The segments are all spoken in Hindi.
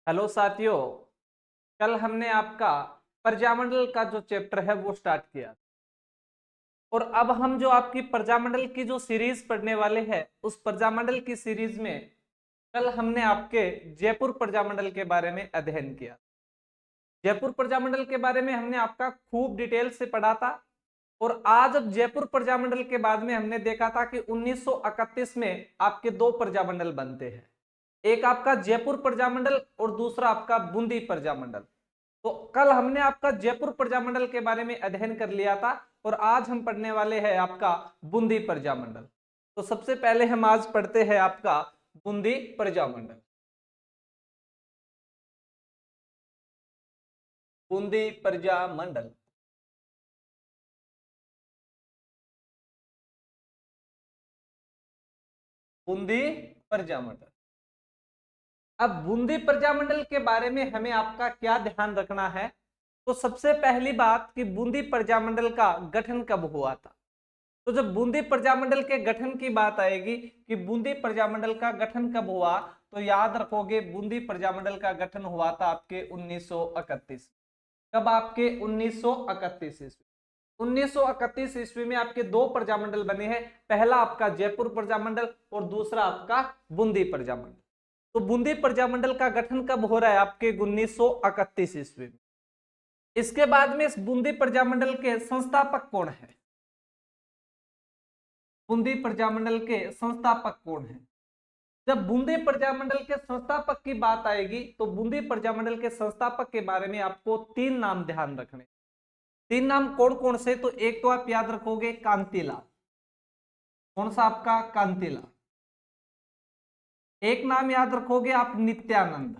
हेलो साथियों। कल हमने आपका प्रजामंडल का जो चैप्टर है वो स्टार्ट किया और अब हम जो आपकी प्रजामंडल की जो सीरीज पढ़ने वाले हैं उस प्रजामंडल की सीरीज में कल हमने आपके जयपुर प्रजामंडल के बारे में अध्ययन किया। जयपुर प्रजामंडल के बारे में हमने आपका खूब डिटेल से पढ़ा था और आज अब जयपुर प्रजामंडल के बाद में हमने देखा था कि 1931 में आपके दो प्रजामंडल बनते हैं, एक आपका जयपुर प्रजामंडल और दूसरा आपका बूंदी प्रजामंडल। तो कल हमने आपका जयपुर प्रजामंडल के बारे में अध्ययन कर लिया था और आज हम पढ़ने वाले हैं आपका बूंदी प्रजामंडल। तो सबसे पहले हम आज पढ़ते हैं आपका बूंदी प्रजामंडल। बूंदी प्रजामंडल, बूंदी प्रजामंडल। अब बूंदी प्रजामंडल के बारे में हमें आपका क्या ध्यान रखना है। तो सबसे पहली बात कि बूंदी प्रजामंडल का गठन कब हुआ था। तो जब बूंदी प्रजामंडल के गठन की बात आएगी कि बूंदी प्रजामंडल का गठन कब हुआ, तो याद रखोगे बूंदी प्रजामंडल का गठन हुआ था आपके 1931। कब? आपके 1931 ईस्वी। 1931 ईस्वी में आपके दो प्रजामंडल बने हैं, पहला आपका जयपुर प्रजामंडल और दूसरा आपका बूंदी प्रजामंडल। तो बूंदी प्रजामंडल का गठन कब हो रहा है? आपके 1931 ईस्वी में। इसके बाद में इस बूंदी प्रजामंडल के संस्थापक कौन है? बूंदी प्रजामंडल के संस्थापक कौन है? जब बूंदी प्रजामंडल के संस्थापक की बात आएगी तो बूंदी प्रजामंडल के संस्थापक के बारे में आपको तीन नाम ध्यान रखने। तीन नाम कौन कौन से? तो एक तो आप याद रखोगे कांतिलाल। कौन सा? आपका कांतिलाल। एक नाम याद रखोगे आप नित्यानंद।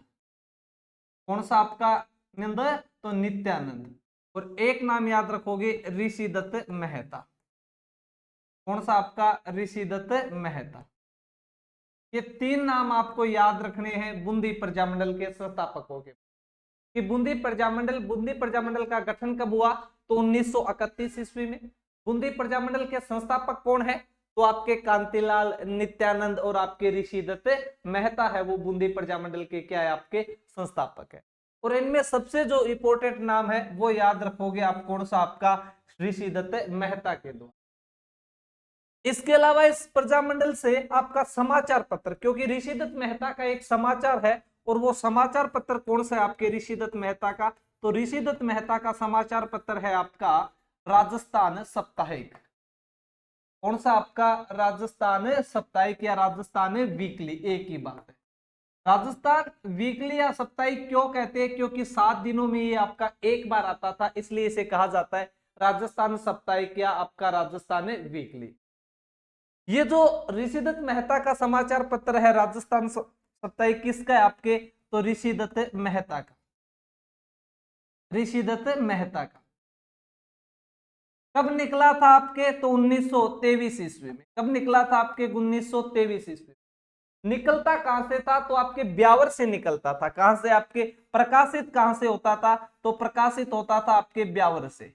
कौन सा? आपका नंद, तो नित्यानंद। और एक नाम याद रखोगे ऋषिदत्त मेहता। कौन सा? आपका ऋषिदत्त मेहता। ये तीन नाम आपको याद रखने हैं बूंदी प्रजामंडल के संस्थापकों के। कि बूंदी प्रजामंडल का गठन कब हुआ? तो 1931 ईस्वी में। बूंदी प्रजामंडल के संस्थापक कौन है? तो आपके कांतिलाल, नित्यानंद और आपके ऋषिदत्त मेहता है, वो बूंदी प्रजामंडल के क्या है? आपके संस्थापक है। और इनमें सबसे जो इंपॉर्टेंट नाम है वो याद रखोगे आप। कौन सा? आपका ऋषिदत्त मेहता के दो। इसके अलावा इस प्रजामंडल से आपका समाचार पत्र, क्योंकि ऋषिदत्त मेहता का एक समाचार है और वो समाचार पत्र कौन सा है? आपके ऋषिदत्त मेहता का। तो ऋषिदत्त मेहता का समाचार पत्र है आपका राजस्थान साप्ताहिक। कौन सा? आपका राजस्थान साप्ताहिक या राजस्थान वीकली, एक ही बात है। राजस्थान वीकली या साप्ताहिक क्यों कहते हैं? क्योंकि 7 दिनों में ये आपका एक बार आता था, इसलिए इसे कहा जाता है राजस्थान साप्ताहिक या आपका राजस्थान वीकली। ये जो ऋषिदत्त मेहता का समाचार पत्र है राजस्थान साप्ताहिक, किसका है आपके? तो ऋषिदत्त मेहता का। ऋषिदत्त मेहता का। कब निकला था आपके? तो 1923 ईस्वी में। कब निकला था आपके? 1923 ईस्वी। निकलता कहां से था? तो आपके ब्यावर से निकलता था। कहां से? आपके प्रकाशित कहां से होता था? तो प्रकाशित होता था आपके ब्यावर से।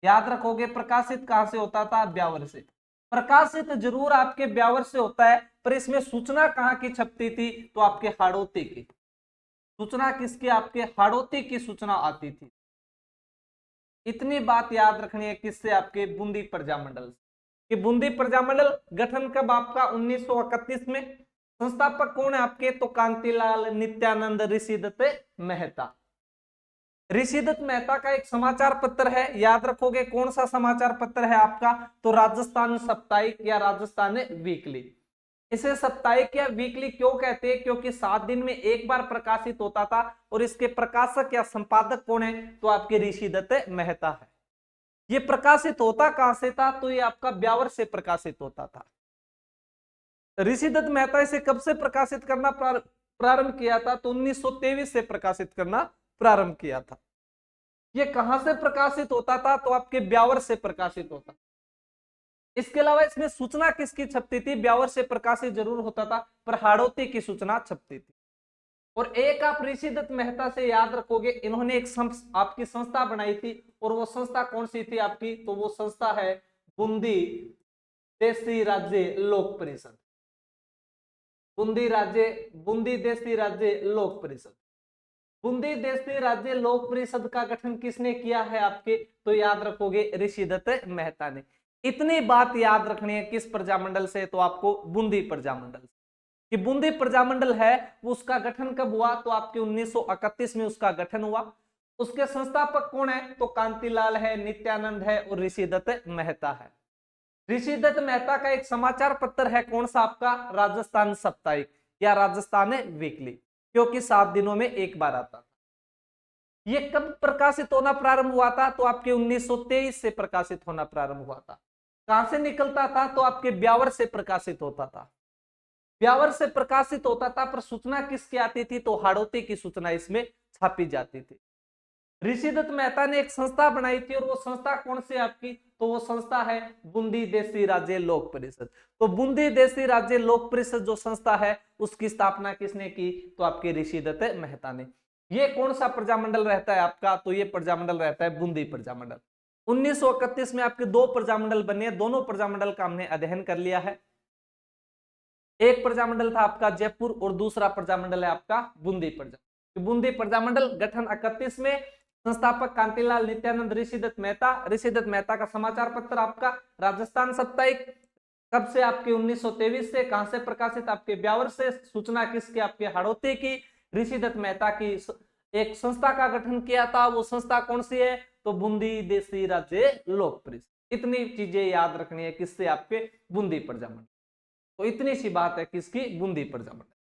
याद रखोगे प्रकाशित कहां से होता था? ब्यावर से। प्रकाशित जरूर आपके ब्यावर से होता है, पर इसमें सूचना कहां की छपती थी? तो आपके हाड़ौती की सूचना। किसकी? आपके हाड़ौती की सूचना आती थी। इतनी बात याद रखनी है किससे? आपके बूंदी प्रजामंडल से। कि बूंदी प्रजामंडल गठन कब? आपका 1931 में। संस्थापक कौन है आपके? तो कांतिलाल, नित्यानंद, ऋषिदत्त मेहता। ऋषिदत्त मेहता का एक समाचार पत्र है, याद रखोगे कौन सा समाचार पत्र है आपका? तो राजस्थान साप्ताहिक या राजस्थान वीकली। इसे साप्ताहिक या वीकली क्यों कहते हैं? क्योंकि 7 दिन में एक बार प्रकाशित होता था और इसके प्रकाशक या संपादक कौन है? तो आपके ऋषिदत्त मेहता है। ये प्रकाशित होता कहां से था? तो ये आपका ब्यावर से प्रकाशित होता था। ऋषिदत्त मेहता इसे कब से प्रकाशित करना प्रारंभ किया था? तो 1923 से प्रकाशित करना प्रारंभ किया था। ये कहां से प्रकाशित होता था? तो आपके ब्यावर से प्रकाशित होता। इसके अलावा इसमें सूचना किसकी छपती थी? ब्यावर से प्रकाशित जरूर होता था, पर हाड़ौती की सूचना छपती थी। और एक आप ऋषिदत्त मेहता से याद रखोगे, इन्होंने एक आपकी संस्था बनाई थी, और वो संस्था कौन सी थी आपकी? तो वो संस्था है बूंदी देसी राज्य लोक परिषद। बूंदी देसी राज्य लोक परिषद। बूंदी देशी राज्य लोक परिषद का गठन किसने किया है आपके, तो याद रखोगे ऋषिदत्त मेहता ने। इतनी बात याद रखनी है किस प्रजामंडल से, तो आपको बूंदी प्रजामंडल से। कि बूंदी प्रजामंडल है वो उसका गठन कब हुआ, तो आपके 1931 में उसका गठन हुआ। उसके संस्थापक कौन है, तो कांतिलाल है, नित्यानंद है और ऋषिदत्त मेहता है। ऋषिदत्त मेहता का एक समाचार पत्र है, कौन सा आपका, राजस्थान साप्ताहिक या राजस्थान वीकली, क्योंकि 7 दिनों में एक बार आता था। ये कब प्रकाशित होना प्रारंभ हुआ था, तो आपके 1923 से प्रकाशित होना प्रारंभ हुआ था। कहां से निकलता था, तो आपके ब्यावर से प्रकाशित होता था। ब्यावर से प्रकाशित होता था, पर सूचना किसकी आती थी, तो हाड़ौती की सूचना इसमें छापी जाती थी। ऋषिदत्त मेहता ने एक संस्था बनाई थी, और वो संस्था कौन सी आपकी, तो वो संस्था है बूंदी देशी राज्य लोक परिषद। तो बूंदी देशी राज्य लोक परिषद जो संस्था है उसकी स्थापना किसने की, तो आपके ऋषिदत्त मेहता ने। ये कौन सा प्रजामंडल रहता है आपका, तो ये प्रजामंडल रहता है बूंदी प्रजामंडल। 1931 में आपके 2 प्रजामंडल बने, दोनों प्रजामंडल का हमने अध्ययन कर लिया है। एक प्रजामंडल था आपका जयपुर और दूसरा प्रजामंडल है आपका बूंदी प्रजामंडल। बूंदी प्रजामंडल गठन 31 में, संस्थापक कांतिलाल, नित्यानंद, ऋषिदत्त मेहता। ऋषिदत्त मेहता का समाचार पत्र आपका राजस्थान साप्ताहिक, कब से, आपके 1923 से। कहां से प्रकाशित, आपके ब्यावर से। सूचना किसकी, आपके हाड़ौती की। ऋषिदत्त मेहता की एक संस्था का गठन किया था, वो संस्था कौन सी है, तो बूंदी देशी राज्य लोक परिषद। इतनी चीजें याद रखनी है किससे, आपके बूंदी प्रजामंडल। तो इतनी सी बात है किसकी, बूंदी प्रजामंडल।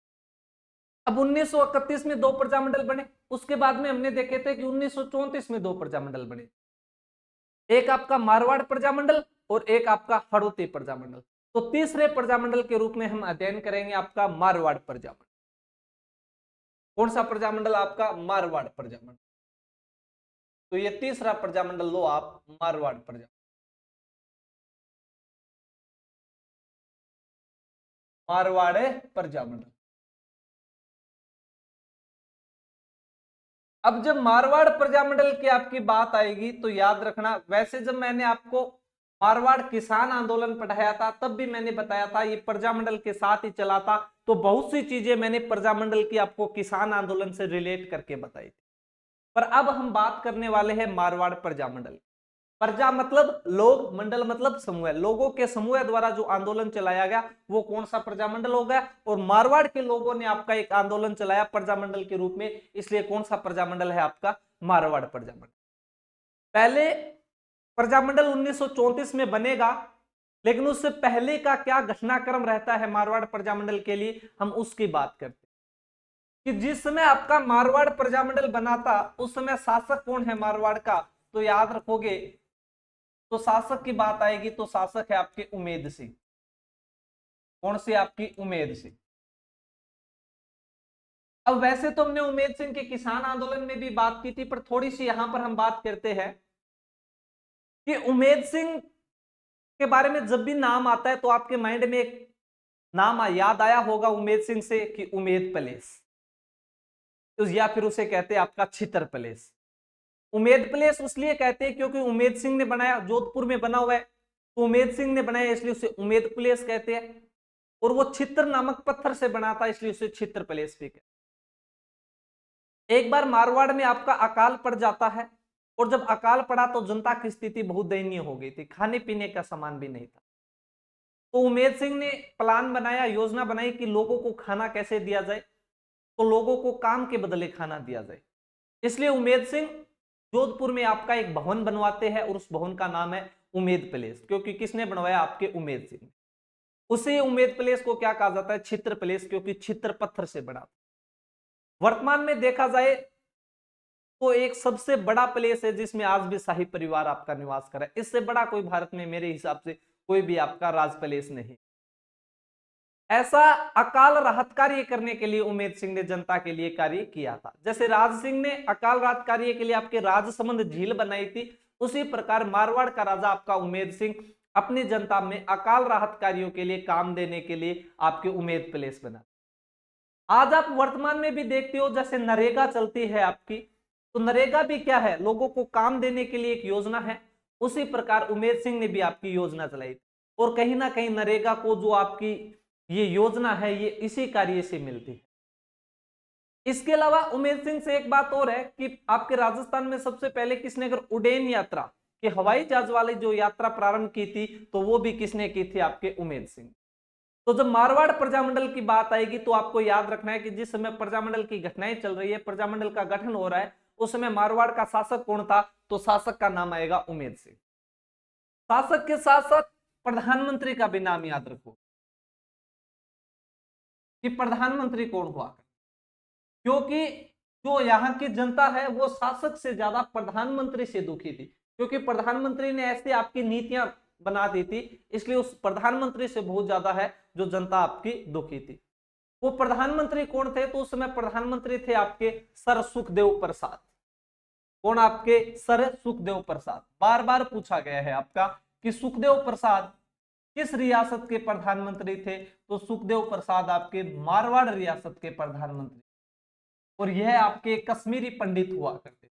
अब 1931 में 2 प्रजामंडल बने, उसके बाद में हमने देखे थे कि 1934 में 2 प्रजामंडल बने। एक आपका मारवाड़ प्रजामंडल और एक आपका हाड़ौती प्रजामंडल। तो तीसरे प्रजामंडल के रूप में हम अध्ययन करेंगे आपका मारवाड़ प्रजामंडल। कौन सा प्रजामंडल आपका, मारवाड़ प्रजामंडल। तो ये तीसरा प्रजामंडल लो आप, मारवाड़ प्रजामंडल। मारवाड़ प्रजामंडल। अब जब मारवाड़ प्रजामंडल की आपकी बात आएगी तो याद रखना, वैसे जब मैंने आपको मारवाड़ किसान आंदोलन पढ़ाया था तब भी मैंने बताया था ये प्रजामंडल के साथ ही चला था। तो बहुत सी चीजें मैंने प्रजामंडल की आपको किसान आंदोलन से रिलेट करके बताई थी। पर अब हम बात करने वाले हैं मारवाड़ प्रजामंडल। प्रजा मतलब लोग, मंडल मतलब समूह, लोगों के समूह द्वारा जो आंदोलन चलाया गया वो कौन सा प्रजामंडल हो गया। और मारवाड़ के लोगों ने आपका एक आंदोलन चलाया प्रजामंडल के रूप में, इसलिए कौन सा प्रजामंडल है आपका, मारवाड़ प्रजामंडल। पहले प्रजामंडल 1934 में बनेगा, लेकिन उससे पहले का क्या घटनाक्रम रहता है मारवाड़ प्रजामंडल के लिए, हम उसकी बात करते हैं। कि जिस समय आपका मारवाड़ प्रजामंडल बना था उस समय शासक कौन है मारवाड़ का, तो याद रखोगे, तो शासक की बात आएगी तो शासक है आपके उमेद सिंह। कौन सी, आपकी उमेद सिंह। अब वैसे तो हमने उमेद सिंह के किसान आंदोलन में भी बात की थी, पर थोड़ी सी यहां पर हम बात करते हैं कि उमेद सिंह के बारे में जब भी नाम आता है तो आपके माइंड में एक नाम याद आया होगा उमेद सिंह से, कि उमेद पैलेस, तो या फिर उसे कहते हैं आपका छितर पैलेस। उमेद पैलेस इसलिए कहते हैं क्योंकि उमेद सिंह ने बनाया, जोधपुर में बना हुआ है, तो उमेद सिंह ने बनाया इसलिए उसे उमेद पैलेस कहते हैं। और वो छित्र नामक पत्थर से बना था इसलिए उसे छित्र पैलेस भी कहते हैं। एक बार मारवाड़ में आपका अकाल पड़ जाता है, और जब अकाल पड़ा तो जनता की स्थिति बहुत दयनीय हो गई थी, खाने पीने का सामान भी नहीं था। तो उमेद सिंह ने प्लान बनाया, योजना बनाई कि लोगों को खाना कैसे दिया जाए, तो लोगों को काम के बदले खाना दिया जाए। इसलिए उमेद सिंह जोधपुर में आपका एक भवन बनवाते हैं, और उस भवन का नाम है उमेद पैलेस, क्योंकि किसने बनवाया, आपके उमेद सिंह। उसी उमेद पैलेस को क्या कहा जाता है, छित्र पैलेस, क्योंकि छित्र पत्थर से बना। वर्तमान में देखा जाए तो एक सबसे बड़ा पैलेस है जिसमें आज भी शाही परिवार आपका निवास कर रहा है। इससे बड़ा कोई भारत में मेरे हिसाब से कोई भी आपका राज पैलेस नहीं। ऐसा अकाल राहत कार्य करने के लिए उमेद सिंह ने जनता के लिए कार्य किया था। जैसे राज सिंह ने अकाल राहत कार्य के लिए आपके राजसमंद झील बनाई थी, उसी प्रकार मारवाड़ का राजा आपका उमेद सिंह अपनी जनता में अकाल राहत कार्यों के लिए काम देने के लिए आपके उमेद पैलेस बना। आज आप वर्तमान में भी देखते हो जैसे नरेगा चलती है आपकी, तो नरेगा भी क्या है, लोगों को काम देने के लिए एक योजना है। उसी प्रकार उमेद सिंह ने भी आपकी योजना चलाई थी, और कहीं ना कहीं नरेगा को जो आपकी ये योजना है ये इसी कार्य से मिलती है। इसके अलावा उमेर सिंह से एक बात और है कि आपके राजस्थान में सबसे पहले किसने अगर उड़ेन यात्रा कि हवाई जहाज वाली जो यात्रा प्रारंभ की थी तो वो भी किसने की थी, आपके उमेर सिंह। तो जब मारवाड़ प्रजामंडल की बात आएगी तो आपको याद रखना है कि जिस समय प्रजामंडल की घटनाएं चल रही है, प्रजामंडल का गठन हो रहा है, उस समय मारवाड़ का शासक कौन था, तो शासक का नाम आएगा उमेर सिंह। शासक के साथ साथ प्रधानमंत्री का भी नाम याद रखो कि प्रधानमंत्री कौन हुआ, क्योंकि जो यहाँ की जनता है वो शासक से ज्यादा प्रधानमंत्री से दुखी थी, क्योंकि प्रधानमंत्री ने ऐसी आपकी नीतियां बना दी थी, इसलिए उस प्रधानमंत्री से बहुत ज्यादा है जो जनता आपकी दुखी थी। वो प्रधानमंत्री कौन थे, तो उस समय प्रधानमंत्री थे आपके सर सुखदेव प्रसाद। कौन, आपके सर सुखदेव प्रसाद। बार बार पूछा गया है आपका कि सुखदेव प्रसाद किस रियासत के प्रधानमंत्री थे, तो सुखदेव प्रसाद आपके मारवाड़ रियासत के प्रधानमंत्री, और यह आपके कश्मीरी पंडित हुआ करते,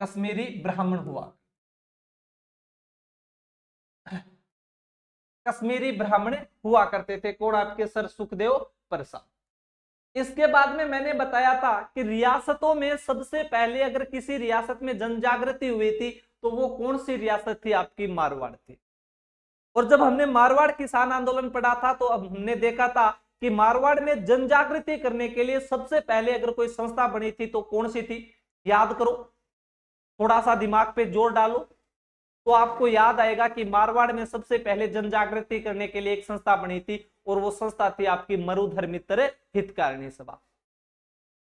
कश्मीरी ब्राह्मण हुआ, कश्मीरी ब्राह्मण हुआ करते थे। कौन, आपके सर सुखदेव प्रसाद। इसके बाद में मैंने बताया था कि रियासतों में सबसे पहले अगर किसी रियासत में जन जागृति हुई थी तो वो कौन सी रियासत थी, आपकी मारवाड़ थी। और जब हमने मारवाड़ किसान आंदोलन पढ़ा था तो अब हमने देखा था कि मारवाड़ में जन जागृति करने के लिए सबसे पहले अगर कोई संस्था बनी थी तो कौन सी थी, याद करो, थोड़ा सा दिमाग पे जोर डालो तो आपको याद आएगा कि मारवाड़ में सबसे पहले जन जागृति करने के लिए एक संस्था बनी थी, और वो संस्था थी आपकी मरुधर मित्र हितकारिणी सभा।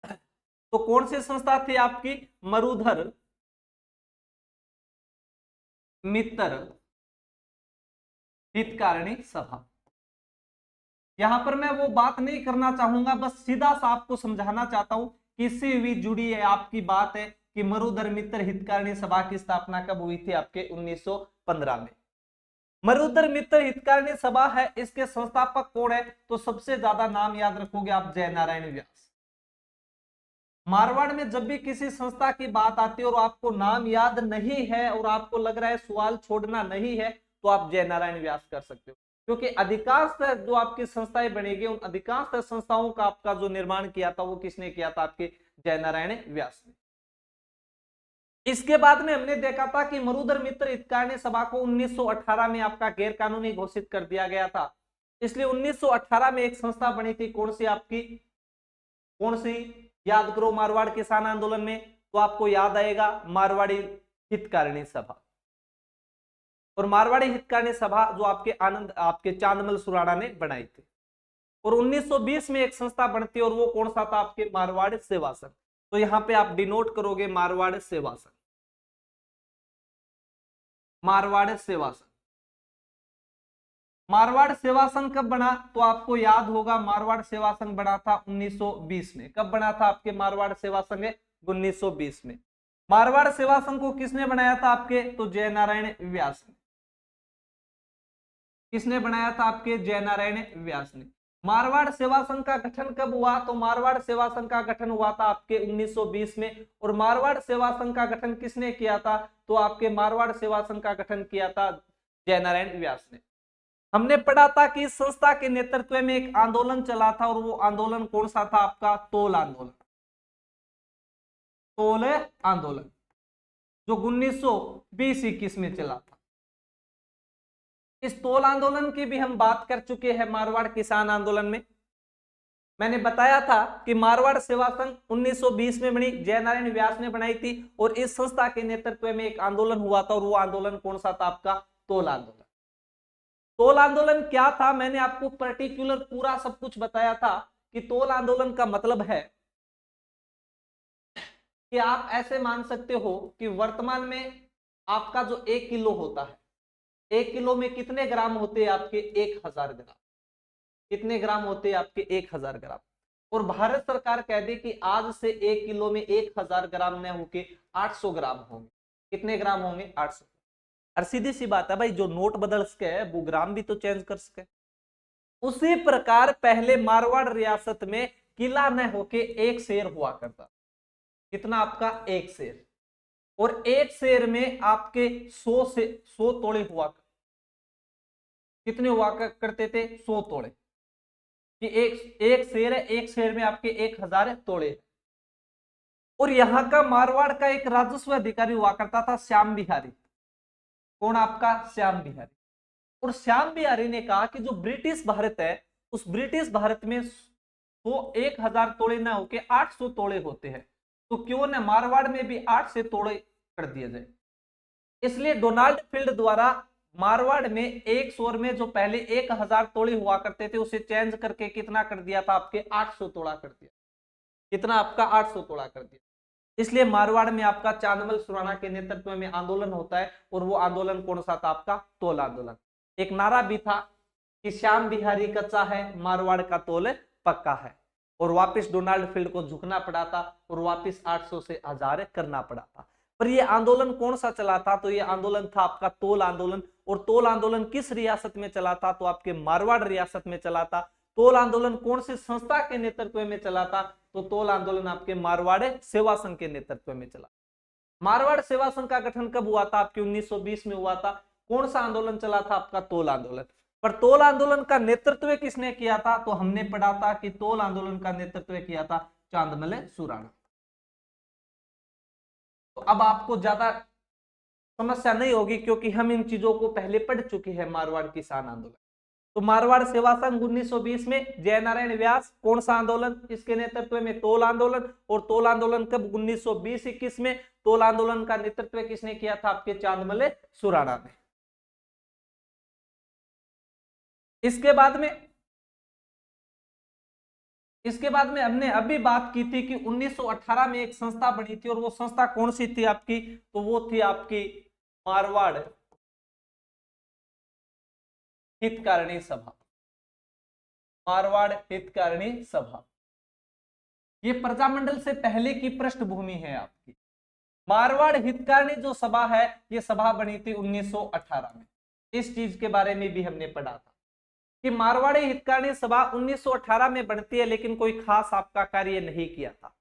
तो कौन सी संस्था थी आपकी, मरुधर मित्र हितकारिणी सभा। यहां पर मैं वो बात नहीं करना चाहूंगा, बस सीधा सा आपको समझाना चाहता हूं कि इससे भी जुड़ी है आपकी बात है कि मरुधर मित्र हितकारिणी सभा की स्थापना कब हुई थी, आपके 1915 में। मरुधर मित्र हितकारिणी सभा है, इसके संस्थापक कौन है, तो सबसे ज्यादा नाम याद रखोगे आप जयनारायण व्यास। मारवाड़ में जब भी किसी संस्था की बात आती है और आपको नाम याद नहीं है और आपको लग रहा है सवाल छोड़ना नहीं है, तो आप जयनारायण व्यास कर सकते हो, क्योंकि अधिकांश जो आपकी संस्थाएं बनेगी उन अधिकांश संस्थाओं का आपका जो निर्माण किया था वो किसने किया था, आपके जयनारायण व्यास ने। इसके बाद में हमने देखा था कि मरुधर मित्र हितकारिणी सभा को 1918 में आपका गैर कानूनी घोषित कर दिया गया था, इसलिए 1918 में एक संस्था बनी थी, कौन सी आपकी, कौन सी, याद करो, मारवाड़ किसान आंदोलन में, तो आपको याद आएगा मारवाड़ी हितकारिणी सभा। और मारवाड़ी हितकारिणी सभा जो आपके आनंद आपके चांदमल सुराणा ने बनाई थी। और 1920 में एक संस्था बनती है और वो कौन सा था, आपके मारवाड़ सेवा संघ। तो यहां पे आप डिनोट करोगे मारवाड़ सेवा संघ, मारवाड़ सेवा संघ। मारवाड़ सेवा संघ कब बना, तो आपको याद होगा मारवाड़ सेवा संघ बना था 1920 में। कब बना था आपके मारवाड़ सेवा संघ, 1920 में। मारवाड़ सेवा संघ को किसने बनाया था आपके, तो जयनारायण व्यास ने। किसने बनाया था, आपके जयनारायण व्यास ने। मारवाड़ सेवा संघ का गठन कब हुआ, तो मारवाड़ सेवा संघ का गठन हुआ था आपके 1920 में। और मारवाड़ सेवा संघ का गठन किसने किया था, तो आपके मारवाड़ सेवा संघ का गठन किया था जयनारायण व्यास ने। हमने पढ़ा था कि इस संस्था के नेतृत्व में एक आंदोलन चला था, और वो आंदोलन कौन सा था, आपका तोल आंदोलन। तोल आंदोलन जो 1920-21 में चला था। इस तोल आंदोलन की भी हम बात कर चुके हैं मारवाड़ किसान आंदोलन में। मैंने बताया था कि मारवाड़ सेवा संघ 1920 में बनी, जयनारायण व्यास ने बनाई थी, और इस संस्था के नेतृत्व में एक आंदोलन हुआ था, और वो आंदोलन कौन सा था, आपका तोल आंदोलन। तोल आंदोलन क्या था, मैंने आपको पर्टिकुलर पूरा सब कुछ बताया था कि तोल आंदोलन का मतलब है कि आप ऐसे मान सकते हो कि वर्तमान में आपका जो 1 किलो होता है, 1 किलो में कितने ग्राम होते हैं, आपके 1000 ग्राम। कितने ग्राम होते हैं, आपके 1000 ग्राम। और भारत सरकार कह दे कि आज से 1 किलो में 1000 ग्राम न होके 800 ग्राम होंगे। कितने ग्राम होंगे, 800। और सीधी सी बात है भाई, जो नोट बदल सके वो ग्राम भी तो चेंज कर सके। उसी प्रकार पहले मारवाड़ रियासत में किला न होके एक शेर हुआ करता। कितना, आपका 1 शेर। और 1 शेर में आपके 100 तोड़े हुआ, कितने हुआ करते थे, 100 तोड़े। कि एक शेर है, 1 शेर में आपके 1000 तोड़े। और यहाँ का मारवाड़ का एक राजस्व अधिकारी हुआ करता था श्याम बिहारी। कौन? आपका श्याम बिहारी। और श्याम बिहारी ने कहा कि जो ब्रिटिश भारत है, उस ब्रिटिश भारत में वो 1000 तोड़े ना होके 800 तोड़े होते हैं, तो क्यों न मारवाड़ में भी 8 से तोड़े कर दिया जाए। इसलिए डोनाल्ड फील्ड द्वारा मारवाड़ में एक सौर में जो पहले 1000 तोड़े हुआ करते थे उसे चेंज करके कितना कर दिया था? आपके 800 तोड़ा कर दिया। कितना? आपका 800 तोड़ा कर दिया। इसलिए मारवाड़ में आपका चांदमल सुराणा के नेतृत्व में आंदोलन होता है, और वो आंदोलन कौन सा था? आपका तोल आंदोलन। एक नारा भी था कि श्याम बिहारी कच्चा है, मारवाड़ का तोल पक्का है, और वापस डोनाल्ड फील्ड को झुकना पड़ा था और वापस 800 से 1000 करना पड़ा था। पर ये आंदोलन कौन सा चला था? तो ये आंदोलन था आपका तोल आंदोलन। और तोल आंदोलन किस रियासत में चला था? तो आपके मारवाड़ रियासत में चला था। तोल आंदोलन कौन सी संस्था के नेतृत्व में चला था? तो तोल आंदोलन आपके मारवाड़ सेवा संघ के नेतृत्व में चला। मारवाड़ सेवा संघ का गठन कब हुआ था? आपके 1920 में हुआ था। कौन सा आंदोलन चला था? आपका तोल आंदोलन। पर तोल आंदोलन का नेतृत्व किसने किया था? तो हमने पढ़ा था कि तोल आंदोलन का नेतृत्व किया था चांदमल सुराणा। तो अब आपको ज्यादा समस्या नहीं होगी, क्योंकि हम इन चीजों को पहले पढ़ चुके हैं। मारवाड़ किसान आंदोलन, तो मारवाड़ सेवा संघ 1920 में जयनारायण व्यास, कौन सा आंदोलन? इसके नेतृत्व में तोल आंदोलन। और तोल आंदोलन कब? 1920-21 में। तोल आंदोलन का नेतृत्व किसने किया था? आपके चांदमल सुराणा ने। इसके बाद में हमने अभी बात की थी कि 1918 में एक संस्था बनी थी, और वो संस्था कौन सी थी आपकी? तो वो थी आपकी मारवाड़ हितकारिणी सभा। मारवाड़ हितकारिणी सभा, ये प्रजामंडल से पहले की पृष्ठभूमि है आपकी। मारवाड़ हितकारिणी जो सभा है, ये सभा बनी थी 1918 में। इस चीज के बारे में भी हमने पढ़ा था कि मारवाड़ी हितकारिणी सभा 1918 में बनती है, लेकिन कोई खास आपका कार्य नहीं किया था।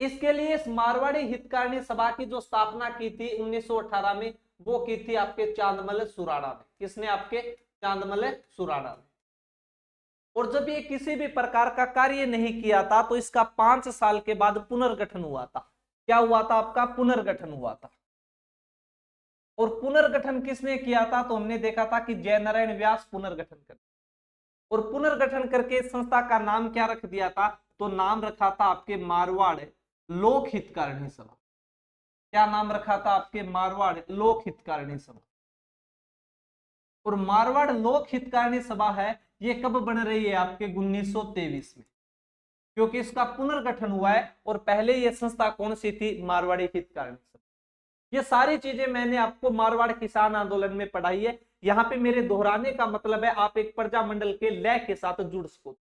इसके लिए इस मारवाड़ी हितकारिणी सभा की जो स्थापना की थी 1918 में, वो की थी आपके चांदमल सुराणा ने। किसने? आपके चांदमल सुराणा ने। और जब ये किसी भी प्रकार का कार्य नहीं किया था, तो इसका 5 साल के बाद पुनर्गठन हुआ था। क्या हुआ था? आपका पुनर्गठन हुआ था। और पुनर्गठन किसने किया था? तो हमने देखा था कि जयनारायण व्यास पुनर्गठन कर, और पुनर्गठन करके संस्था का नाम क्या रख दिया था? तो नाम रखा था आपके मारवाड़ लोक हितकारिणी सभा। क्या नाम रखा था? आपके मारवाड़ लोक हितकारिणी सभा। और मारवाड़ लोक हितकारिणी सभा है, ये कब बन रही है? आपके 1923 में, क्योंकि इसका पुनर्गठन हुआ है। और पहले ये संस्था कौन सी थी? मारवाड़ी हितकारिणी सभा। ये सारी चीजें मैंने आपको मारवाड़ किसान आंदोलन में पढ़ाई है। यहाँ पे मेरे दोहराने का मतलब है आप एक प्रजामंडल के लय के साथ जुड़ सको।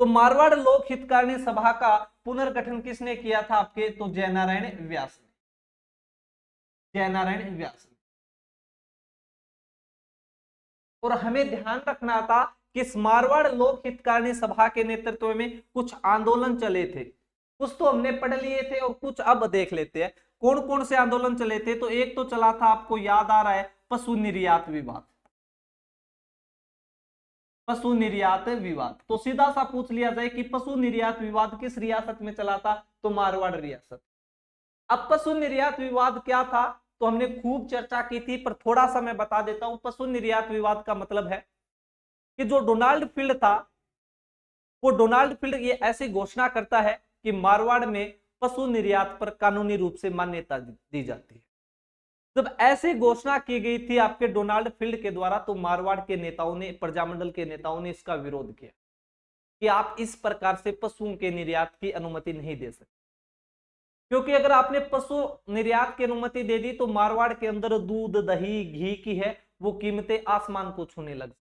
तो मारवाड़ लोक हितकारिणी सभा का पुनर्गठन किसने किया था आपके? तो जयनारायण व्यास ने। जयनारायण व्यास ने। और हमें ध्यान रखना था कि इस मारवाड़ लोक हितकारिणी सभा के नेतृत्व में कुछ आंदोलन चले थे। कुछ तो हमने पढ़ लिए थे और कुछ अब देख लेते हैं कौन कौन से आंदोलन चले थे। तो एक तो चला था, आपको याद आ रहा है, पशु निर्यात विवाद। पशु निर्यात विवाद, तो सीधा सा पूछ लिया जाए कि पशु निर्यात विवाद किस रियासत में चला था? तो मारवाड़ रियासत। अब पशु निर्यात विवाद क्या था? तो हमने खूब चर्चा की थी, पर थोड़ा सा मैं बता देता हूं। पशु निर्यात विवाद का मतलब है कि जो डोनाल्ड फील्ड था, वो डोनाल्ड फील्ड ये ऐसी घोषणा करता है कि मारवाड़ में पशु निर्यात पर कानूनी रूप से मान्यता दी जाती है। जब ऐसी घोषणा की गई थी आपके डोनाल्ड फील्ड के द्वारा, तो मारवाड़ के नेताओं ने, प्रजामंडल के नेताओं ने इसका विरोध किया कि आप इस प्रकार से पशुओं के निर्यात की अनुमति नहीं दे सकते, क्योंकि अगर आपने पशु निर्यात की अनुमति दे दी तो मारवाड़ के अंदर दूध, दही, घी की है वो कीमतें आसमान को छूने लग।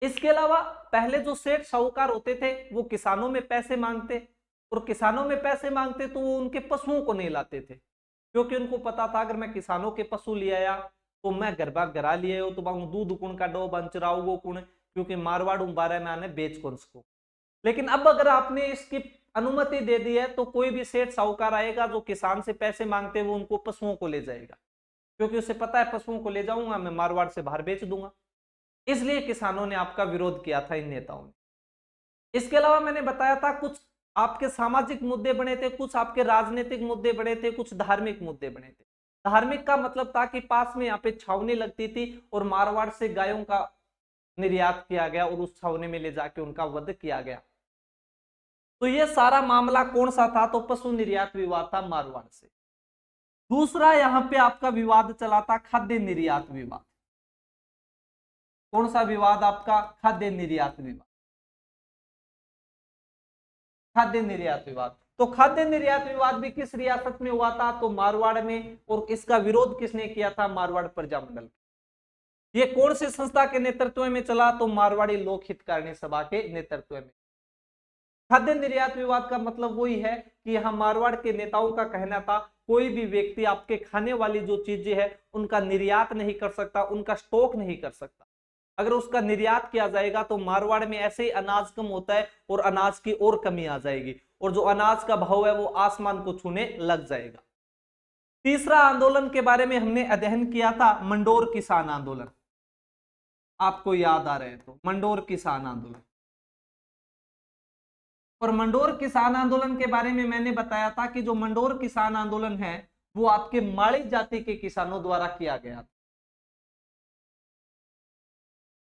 इसके अलावा पहले जो सेठ साहूकार होते थे वो किसानों में पैसे मांगते, और किसानों में पैसे मांगते तो वो उनके पशुओं को नहीं लाते थे, क्योंकि उनको पता था अगर मैं किसानों के पशु ले आया तो मैं गरबा गरा लिए हो तो दूध कुण का डो बंचराओ कुण, क्योंकि मारवाड़ बारे में आने बेच कौन सको। लेकिन अब अगर आपने इसकी अनुमति दे दी है तो कोई भी सेठ साहूकार आएगा जो किसान से पैसे मांगते वो उनको पशुओं को ले जाएगा, क्योंकि उसे पता है पशुओं को ले जाऊंगा मैं मारवाड़ से बाहर बेच दूंगा। इसलिए किसानों ने आपका विरोध किया था, इन नेताओं ने। इसके अलावा मैंने बताया था कुछ आपके सामाजिक मुद्दे बने थे, कुछ आपके राजनीतिक मुद्दे बने थे, कुछ धार्मिक मुद्दे बने थे। धार्मिक का मतलब था कि पास में यहाँ पे छावनी लगती थी और मारवाड़ से गायों का निर्यात किया गया और उस छावनी में ले जाके उनका वध किया गया। तो ये सारा मामला कौन सा था? तो पशु निर्यात विवाद था मारवाड़ से। दूसरा यहाँ पे आपका विवाद चला था खाद्य निर्यात विवाद। कौन सा विवाद आपका? खाद्य निर्यात विवाद। खाद्य निर्यात विवाद। तो खाद्य निर्यात विवाद भी किस रियासत में हुआ था? तो मारवाड़ में। और इसका विरोध किसने किया था? मारवाड़ प्रजामंडल। ये कौन सी संस्था के नेतृत्व में चला? तो मारवाड़ी लोक हितकारिणी सभा के नेतृत्व में। खाद्य निर्यात विवाद का मतलब वही है कि यहां मारवाड़ के नेताओं का कहना था कोई भी व्यक्ति आपके खाने वाली जो चीजें है उनका निर्यात नहीं कर सकता, उनका स्टॉक नहीं कर सकता। अगर उसका निर्यात किया जाएगा तो मारवाड़ में ऐसे ही अनाज कम होता है और अनाज की और कमी आ जाएगी और जो अनाज का भाव है वो आसमान को छूने लग जाएगा। तीसरा आंदोलन के बारे में हमने अध्ययन किया था मंडोर किसान आंदोलन। आपको याद आ रहे हैं तो मंडोर किसान आंदोलन। और मंडोर किसान आंदोलन के बारे में मैंने बताया था कि जो मंडोर किसान आंदोलन है वो आपके माड़ी जाति के किसानों द्वारा किया गया था।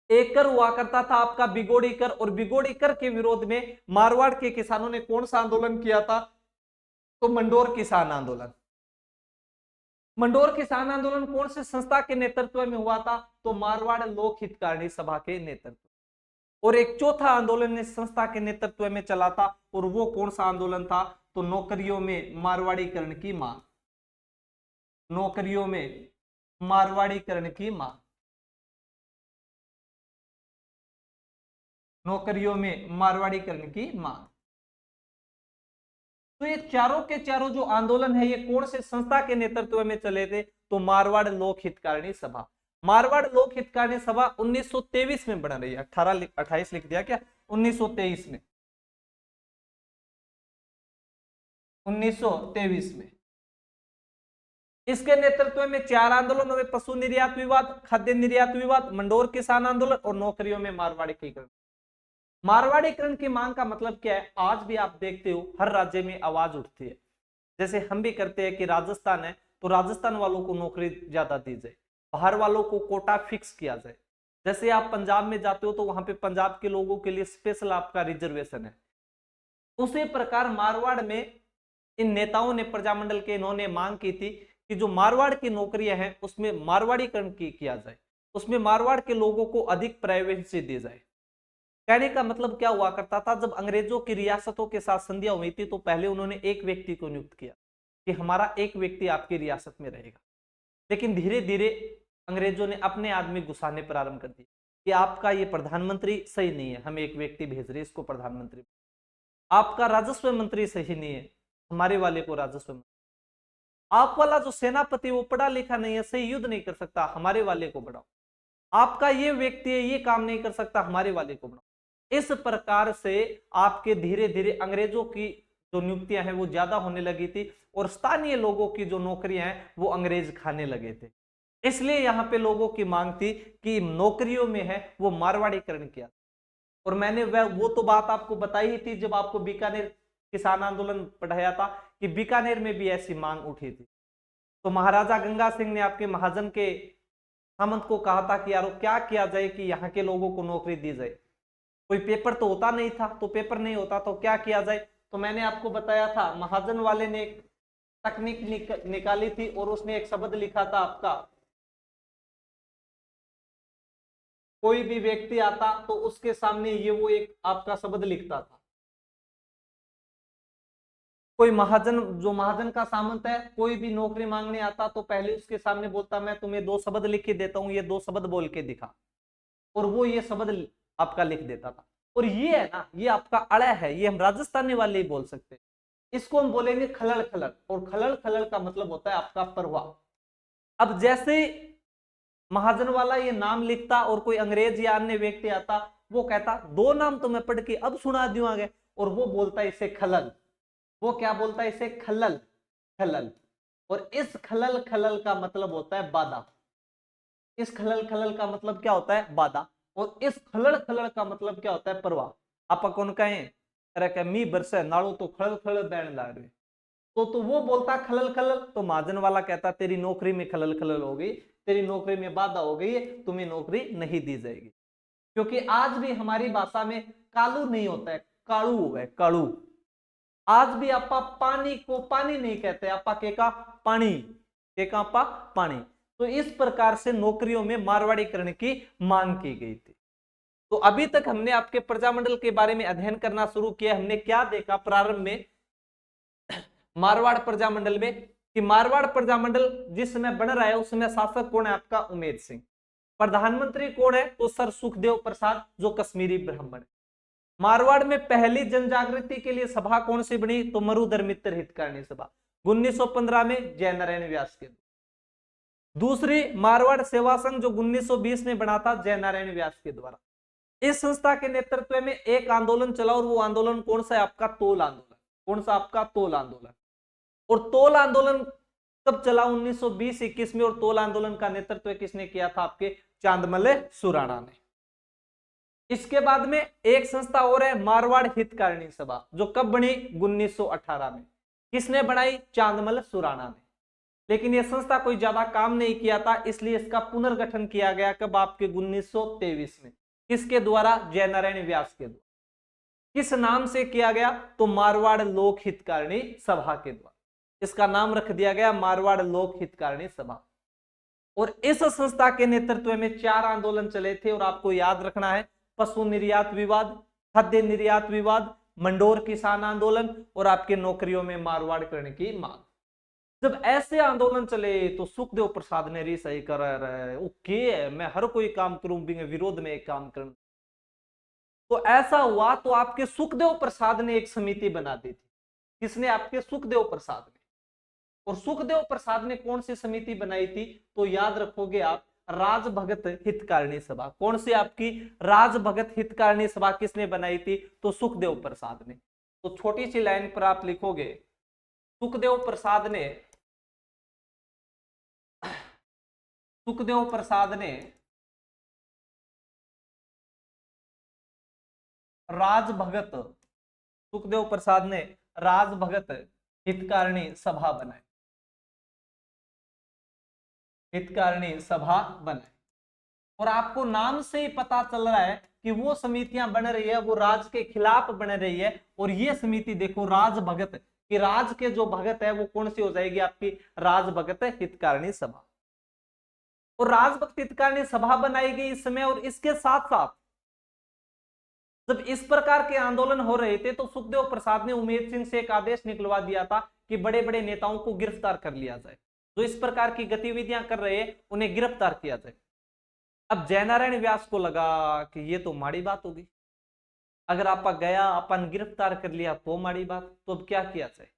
एक कर हुआ करता था आपका बिगोड़ी कर, और बिगोड़ी कर के विरोध में मारवाड़ के किसानों ने कौन सा आंदोलन किया था? तो मंडोर किसान आंदोलन। मंडोर किसान आंदोलन कौन से संस्था के नेतृत्व में हुआ था? तो मारवाड़ लोक हितकारिणी सभा के नेतृत्व। और एक चौथा आंदोलन इस संस्था के नेतृत्व में चला था और वो कौन सा आंदोलन था? तो नौकरियों में मारवाड़ीकरण की मांग। नौकरियों में मारवाड़ीकरण की मांग। नौकरियों में मारवाड़ीकरण की मांग। तो ये चारों के चारों जो आंदोलन है ये कौन से संस्था के नेतृत्व में चले थे? तो मारवाड़ लोक हितकारिणी सभा। मारवाड़ लोक हितकारिणी सभा 1923 में बन रही है। 28 लिख दिया क्या? 1923 में। 1923 में इसके नेतृत्व में चार आंदोलन हुए: पशु निर्यात विवाद, खाद्य निर्यात विवाद, मंडोर किसान आंदोलन और नौकरियों में मारवाड़ीकरण। मारवाड़ीकरण की मांग का मतलब क्या है? आज भी आप देखते हो हर राज्य में आवाज उठती है। जैसे हम भी करते हैं कि राजस्थान है तो राजस्थान वालों को नौकरी ज्यादा दी जाए, बाहर वालों को कोटा फिक्स किया जाए। जैसे आप पंजाब में जाते हो तो वहां पे पंजाब के लोगों के लिए स्पेशल आपका रिजर्वेशन है। उसी प्रकार मारवाड़ में इन नेताओं ने, प्रजामंडल के, इन्होंने मांग की थी कि जो मारवाड़ की नौकरियां हैं उसमें मारवाड़ीकरण किया जाए, उसमें मारवाड़ के लोगों को अधिक प्राइवेसी दी जाए। कहने का मतलब क्या हुआ करता था? जब अंग्रेजों की रियासतों के साथ संधियां हुई थी तो पहले उन्होंने एक व्यक्ति को नियुक्त किया कि हमारा एक व्यक्ति आपकी रियासत में रहेगा, लेकिन धीरे धीरे अंग्रेजों ने अपने आदमी घुसाने प्रारंभ कर दिए कि आपका ये प्रधानमंत्री सही नहीं है, हम एक व्यक्ति भेज रहे इसको प्रधानमंत्री। आपका राजस्व मंत्री सही नहीं है, हमारे वाले को राजस्व मंत्री। आप वाला जो सेनापति वो पढ़ा लिखा नहीं है, सही युद्ध नहीं कर सकता, हमारे वाले को बढ़ाओ। आपका ये व्यक्ति है ये काम नहीं कर सकता, हमारे वाले को बढ़ाओ। इस प्रकार से आपके धीरे धीरे अंग्रेजों की जो नियुक्तियां हैं वो ज्यादा होने लगी थी और स्थानीय लोगों की जो नौकरियां हैं वो अंग्रेज खाने लगे थे। इसलिए यहाँ पे लोगों की मांग थी कि नौकरियों में है वो मारवाड़ीकरण किया। और मैंने वो तो बात आपको बताई ही थी जब आपको बीकानेर किसान आंदोलन पढ़ाया था कि बीकानेर में भी ऐसी मांग उठी थी। तो महाराजा गंगा सिंह ने आपके महाजन के सामंत को कहा था कि यारो क्या किया जाए कि यहाँ के लोगों को नौकरी दी जाए। कोई पेपर तो होता नहीं था, तो पेपर नहीं होता तो क्या किया जाए? तो मैंने आपको बताया था महाजन वाले ने एक तकनीक निकाली थी और उसने एक शब्द लिखा था आपका, कोई भी व्यक्ति आता तो उसके सामने ये वो एक आपका शब्द लिखता था। कोई महाजन, जो महाजन का सामंत है, कोई भी नौकरी मांगने आता तो पहले उसके सामने बोलता मैं तुम्हें दो शब्द लिख के देता हूं, ये दो शब्द बोल के दिखा, और वो ये शब्द आपका लिख देता था। और ये है ना, ये आपका अड़ा है, ये हम राजस्थानी वाले ही बोल सकते हैं। इसको हम बोलेंगे खलल खलल, और खलल खलल का मतलब होता है आपका प्रवाह। अब जैसे महाजन वाला ये नाम लिखता और कोई अंग्रेज या अन्य व्यक्ति आता, वो कहता दो नाम तो मैं पढ़ के अब सुना दूं आगे, और वो बोलता इसे खलल। वो क्या बोलता है? इसे खलल खलल। और इस खलल खलल का मतलब होता है बाधा। इस खलल खलल का मतलब क्या होता है? बाधा। और इस खलल खलल का मतलब क्या होता है? प्रवाह। आप कौन कहें करे मी बरसे नालों तो खड़ल खड़ल बहन ला रहे, तो वो बोलता खलल खलल, तो महाजन वाला कहता तेरी नौकरी में खलल खलल हो गई, तेरी नौकरी में बाधा हो गई है, तुम्हें नौकरी नहीं दी जाएगी। क्योंकि आज भी हमारी भाषा में कालू नहीं होता है, कालू है, कालू। आज भी आपा पानी को पानी नहीं कहते, आपा के का पानी, के का आपा पानी। तो इस प्रकार से नौकरियों में मारवाड़ीकरण की मांग की गई थी। तो अभी तक हमने आपके प्रजामंडल के बारे में अध्ययन करना शुरू किया। हमने क्या देखा प्रारंभ में मारवाड़ प्रजामंडल में, कि मारवाड़ प्रजामंडल जिस समय बन रहा है उस समय शासक कौन है आपका, उमेद सिंह। प्रधानमंत्री कौन है, तो सर सुखदेव प्रसाद, जो कश्मीरी ब्राह्मण है। मारवाड़ में पहली जनजागृति के लिए सभा कौन सी बनी, तो मरुधर मित्र हितकारिणी सभा 1915 में जयनारायण व्यास के। दूसरी मारवाड़ सेवा संघ जो 1920 में बना था जयनारायण व्यास के द्वारा। इस संस्था के नेतृत्व में एक आंदोलन चला, और वो आंदोलन कौन सा है आपका, तोल आंदोलन। कौन सा आपका, तोल आंदोलन। और तोल आंदोलन कब चला, 1920-21 में। और तोल आंदोलन का नेतृत्व किसने किया था, आपके चांदमल सुराणा ने। इसके बाद में एक संस्था और है मारवाड़ हितकारिणी सभा, जो कब बनी, 1918 में। किसने बनाई, चांदमल सुराणा ने। लेकिन यह संस्था कोई ज्यादा काम नहीं किया था, इसलिए इसका पुनर्गठन किया गया कब, आपके 1923 में। किसके द्वारा, जयनारायण व्यास के द्वारा। किस नाम से किया गया, तो मारवाड़ लोक हितकारिणी सभा के द्वारा। इसका नाम रख दिया गया मारवाड़ लोक हितकारिणी सभा। और इस संस्था के नेतृत्व में 4 आंदोलन चले थे, और आपको याद रखना है, पशु निर्यात विवाद, खाद्य निर्यात विवाद, मंडोर किसान आंदोलन, और आपके नौकरियों में मारवाड़ीकरण की मांग। जब ऐसे आंदोलन चले तो सुखदेव प्रसाद ने री सही कर रहे, ओके मैं हर कोई काम करूं, विरोध में एक काम करूं। तो ऐसा हुआ तो आपके सुखदेव प्रसाद ने एक समिति बना दी थी। किसने, आपके सुखदेव प्रसाद ने। और सुखदेव प्रसाद ने कौन सी समिति बनाई थी, तो याद रखोगे आप, राजभगत हितकारिणी सभा। कौन सी आपकी, राजभगत हितकारिणी सभा किसने बनाई थी, तो सुखदेव प्रसाद ने। तो छोटी सी लाइन पर आप लिखोगे, सुखदेव प्रसाद ने, सुखदेव प्रसाद ने राजभगत, सुखदेव प्रसाद ने राजभगत हितकारिणी सभा बनाई, हितकारिणी सभा बनाई। और आपको नाम से ही पता चल रहा है कि वो समितियां बन रही है, वो राज के खिलाफ बन रही है। और ये समिति देखो राजभगत, कि राज के जो भगत है वो कौन सी हो जाएगी, आपकी राजभगत हितकारिणी सभा। और राजभगत हितकारिणी सभा बनाई गई इस समय। और इसके साथ साथ जब इस प्रकार के आंदोलन हो रहे थे तो सुखदेव प्रसाद ने उमेद सिंह से एक आदेश निकलवा दिया था कि बड़े बड़े नेताओं को गिरफ्तार कर लिया जाए, जो इस प्रकार की गतिविधियां कर रहे हैं उन्हें गिरफ्तार किया जाए। अब जयनारायण व्यास को लगा कि ये तो माड़ी बात होगी, अगर आप गया अपन गिरफ्तार कर लिया तो माड़ी बात, तो अब क्या किया जाए।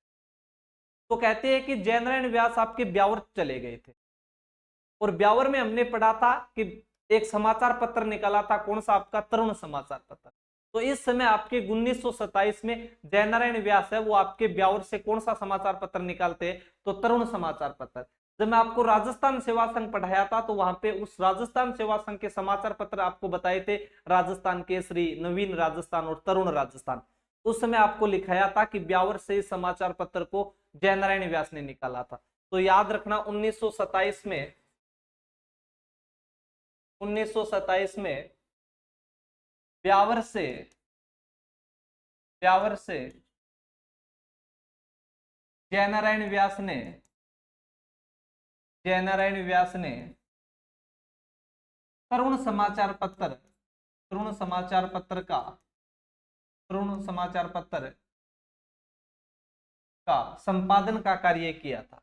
तो कहते हैं कि जयनारायण व्यास आपके ब्यावर चले गए थे। और ब्यावर में हमने पढ़ा था कि एक समाचार पत्र निकाला था, कौन सा आपका, तरुण समाचार पत्र। तो इस समय आपके 1927 में जयनारायण व्यास है वो आपके ब्यावर से कौन सा समाचार पत्र निकालते हैं, तो तरुण समाचार पत्र। जब मैं आपको राजस्थान सेवा संघ पढ़ाया था तो वहां पे उस राजस्थान सेवा संघ के समाचार पत्र आपको बताए थे, राजस्थान केसरी, नवीन राजस्थान और तरुण राजस्थान। उस समय आपको लिखाया था कि ब्यावर से इस समाचार पत्र को जयनारायण व्यास ने निकाला था। तो याद रखना 1927 में, 1927 में ब्यावर से जयनारायण व्यास ने तरुण समाचार पत्र का संपादन का कार्य किया था,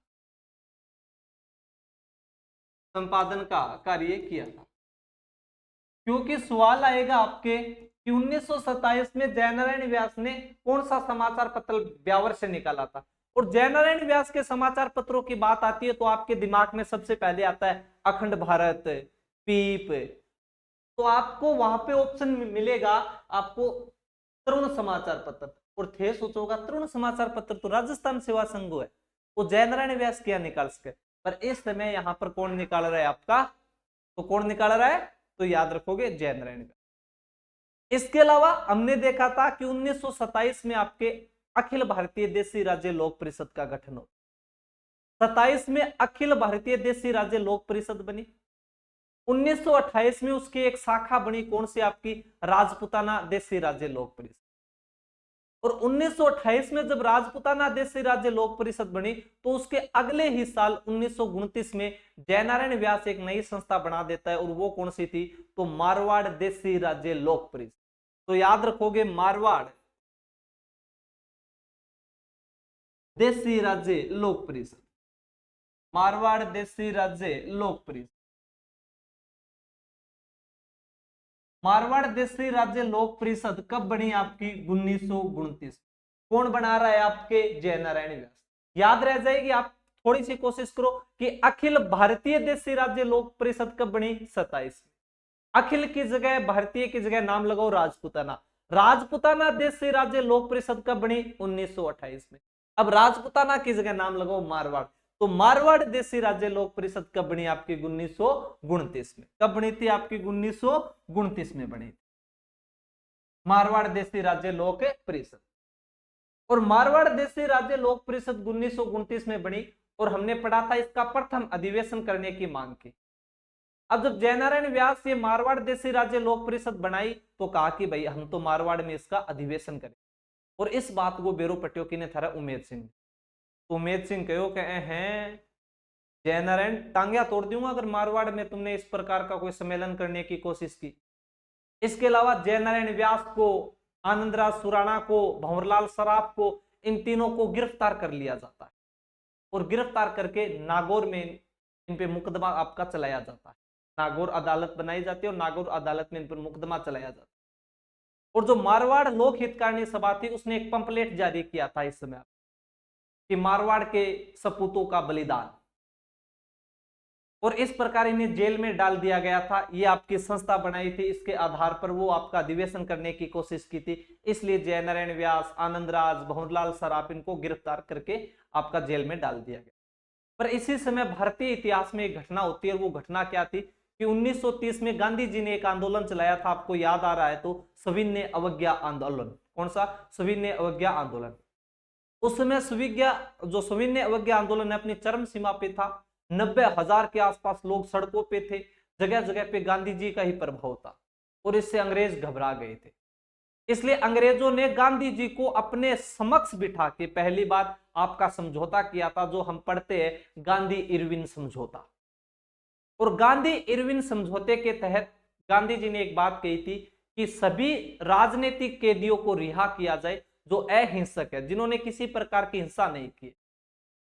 क्योंकि सवाल आएगा आपके कि 1927 में जयनारायण व्यास ने कौन सा समाचार पत्र ब्यावर से निकाला था। और जयनारायण व्यास के समाचार पत्रों की बात आती है तो आपके दिमाग में सबसे पहले आता है अखंड भारत, पीप। तो आपको वहां पे ऑप्शन मिलेगा आपको तरुण समाचार पत्र। और थे सोचोगा तरुण समाचार पत्र तो राजस्थान सेवा संघ है, वो जयनारायण व्यास क्या निकाल सके। पर इस समय यहां पर कौन निकाल रहा है आपका, तो कौन निकाल रहा है, तो याद रखोगे जयनारायण व्यास। इसके अलावा हमने देखा था कि 1927 में आपके अखिल भारतीय देशी राज्य लोक परिषद का गठन हो, 27 में अखिल भारतीय देशी राज्य लोक परिषद बनी। 1928 में उसकी एक शाखा बनी, कौन सी आपकी, राजपुताना देशी राज्य लोक परिषद। और 1928 में जब राजपुताना देशी राज्य लोक परिषद बनी तो उसके अगले ही साल 1929 में जयनारायण व्यास एक नई संस्था बना देता है, और वो कौन सी थी, तो मारवाड़ देशी राज्य लोक परिषद। तो याद रखोगे, मारवाड़ देशी राज्य लोक परिषद, मारवाड़ देशी राज्य लोक परिषद। मारवाड़ देशी राज्य लोक परिषद कब बनी आपकी, 1929। कौन बना रहा है, आपके जयनारायण व्यास। याद रह जाएगी, आप थोड़ी सी कोशिश करो कि अखिल भारतीय देशी राज्य लोक परिषद कब बनी, 27 में। अखिल की जगह, भारतीय की जगह नाम लगाओ राजपुताना। राजपुताना देशी राज्य लोक परिषद कब बनी, 1928 में। अब राजपुताना की जगह नाम लगाओ मारवाड़। तो मारवाड़ देशी राज्य लोक परिषद कब बनी आपकी, 1929 में। कब बनी थी आपकी, 1929 में बनी थी मारवाड़ देशी राज्य लोक परिषद। और मारवाड़ देशी राज्य लोक परिषद 1929 में बनी, और हमने पढ़ा था इसका प्रथम अधिवेशन करने की मांग की। अब जब जयनारायण व्यास ये मारवाड़ देशी राज्य लोक परिषद बनाई तो कहा कि भाई हम तो मारवाड़ में इसका अधिवेशन करें, और इस बात को बेरो पट्योकी ने थारा उमेद सिंह, उमेद सिंह कहो कहे हैं जयनारायण टांगिया तोड़ दूंगा अगर मारवाड़ में तुमने इस प्रकार का कोई सम्मेलन करने की कोशिश की। इसके अलावा जयनारायण व्यास को, आनंदराज सुराणा को, भंवरलाल सराफ को, इन तीनों को गिरफ्तार कर लिया जाता है, और गिरफ्तार करके नागौर में इन पे मुकदमा आपका चलाया जाता है। नागौर अदालत बनाई जाती है और नागौर अदालत में इन पर मुकदमा चलाया जाता है। और जो मारवाड़ लोक हितकारिणी सभा थी उसने एक पंपलेट जारी किया था इस समय कि मारवाड़ के सपूतों का बलिदान, और इस प्रकार इन्हें जेल में डाल दिया गया था। ये आपकी संस्था बनाई थी, इसके आधार पर वो आपका अधिवेशन करने की कोशिश की थी, इसलिए जयनारायण व्यास, आनंदराज, भंवरलाल सराफ इनको गिरफ्तार करके आपका जेल में डाल दिया गया। पर इसी समय भारतीय इतिहास में एक घटना होती है, और वो घटना क्या थी कि 1930 में गांधी जी ने एक आंदोलन चलाया था, आपको याद आ रहा है तो, सविनय अवज्ञा आंदोलन। कौन सा, सविनय अवज्ञा आंदोलन। उस समय सविनय अवज्ञा आंदोलन अपनी चरम सीमा पे था। 90,000 के आसपास लोग सड़कों पे थे, जगह जगह पे गांधी जी का ही प्रभाव था, और इससे अंग्रेज घबरा गए थे। इसलिए अंग्रेजों ने गांधी जी को अपने समक्ष बिठा के पहली बार आपका समझौता किया था, जो हम पढ़ते हैं गांधी इरविन समझौता। और गांधी इरविन समझौते के तहत गांधी जी ने एक बात कही थी कि सभी राजनीतिक कैदियों को रिहा किया जाए जो अहिंसक है, जिन्होंने किसी प्रकार की हिंसा नहीं की,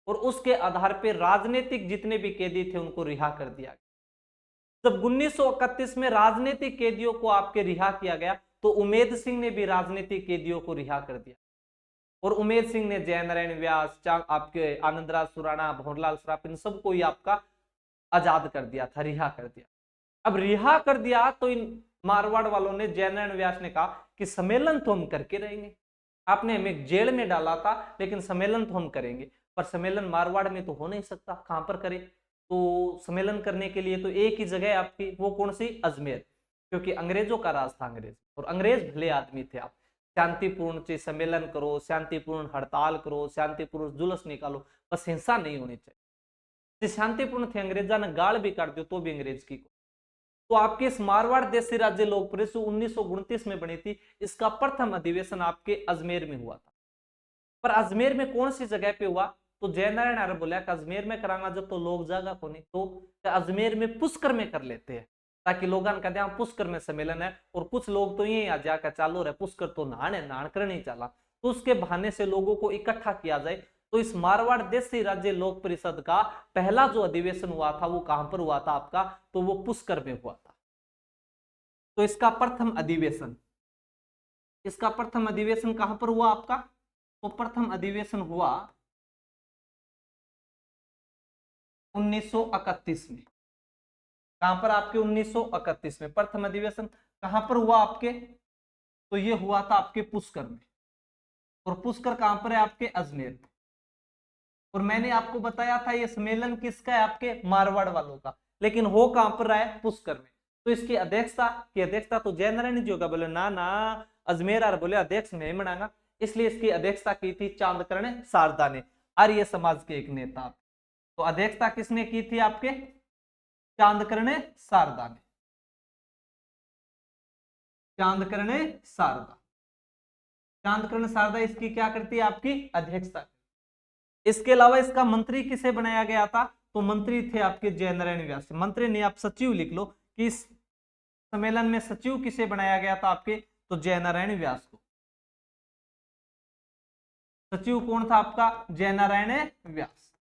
और उसके आधार पर राजनीतिक जितने भी कैदी थे उनको रिहा कर दिया गया। जब 1931 में राजनीतिक कैदियों को आपके रिहा किया गया तो उमेद सिंह ने भी राजनीतिक कैदियों को रिहा कर दिया, और उमेद सिंह ने जयनारायण व्यास, आपके आनंदराज सुराणा, भंवरलाल सराफ, इन सबको ही आपका आजाद कर दिया था, रिहा कर दिया। अब रिहा कर दिया तो इन मारवाड़ वालों ने, जयनारायण व्यास ने कहा कि सम्मेलन तो हम करके रहेंगे, आपने हमें जेल में डाला था लेकिन सम्मेलन तो हम करेंगे, पर सम्मेलन मारवाड़ में तो हो नहीं सकता, कहां पर करें। तो सम्मेलन करने के लिए तो एक ही जगह आपकी, वो कौन सी, अजमेर, क्योंकि अंग्रेजों का राज था अंग्रेज, और अंग्रेज भले आदमी थे। आप शांतिपूर्ण सम्मेलन करो, शांतिपूर्ण हड़ताल करो, शांतिपूर्ण जुलूस निकालो, बस हिंसा नहीं होनी चाहिए। शांतिपूर्ण थे, अंग्रेजा ने गाड़ भी काट दियो तो भी अंग्रेज की। तो आपके इस मारवाड़ देशी राज्य लोक परिषद 1929 में बनी थी, इसका प्रथम अधिवेशन आपके अजमेर में हुआ था। पर अजमेर में कौन सी जगह पे हुआ, तो जयनारायण आर्य बोला कि अजमेर में कराना जब तो लोग जागा को नहीं, तो अजमेर में पुष्कर में कर लेते हैं, ताकि लोग कहते हैं पुष्कर में सम्मेलन है, और कुछ लोग तो यही आ जाकर चालू रहे, पुष्कर तो नान कर नहीं चला, तो उसके बहाने से लोगों को इकट्ठा किया जाए। तो इस मारवाड़ देशी राज्य लोक परिषद का पहला जो अधिवेशन हुआ था वो कहां पर हुआ था आपका, तो वो पुष्कर में हुआ था। तो इसका प्रथम अधिवेशन कहां पर हुआ आपका, तो प्रथम अधिवेशन हुआ 1931 में। कहां पर आपके, 1931 में प्रथम अधिवेशन कहां पर हुआ आपके, तो ये हुआ था आपके पुष्कर में, और पुष्कर कहां पर है आपके, अजमेर में। और मैंने आपको बताया था ये सम्मेलन किसका है, आपके मारवाड़ वालों का, लेकिन हो कहां पर रहा है, पुष्कर में। तो इसकी अध्यक्षता तो जयनारायण जी होगा। बोले ना ना, अजमेर और बोले अध्यक्ष नहीं बनाएगा, इसलिए इसकी अध्यक्षता की थी चांदकर्ण शारदा ने, आर्य समाज के एक नेता। तो अध्यक्षता किसने की थी आपके? चांदकर्ण शारदा ने, चांदकर्ण शारदा। चांदकर्ण शारदा इसकी क्या करती है? आपकी अध्यक्षता। इसके अलावा इसका मंत्री किसे बनाया गया था? तो मंत्री थे आपके जयनारायण व्यास। मंत्री नहीं, आप सचिव लिख लो कि इस सम्मेलन में सचिव किसे बनाया गया था आपके? तो जयनारायण व्यास को। सचिव कौन था आपका? जयनारायण व्यास।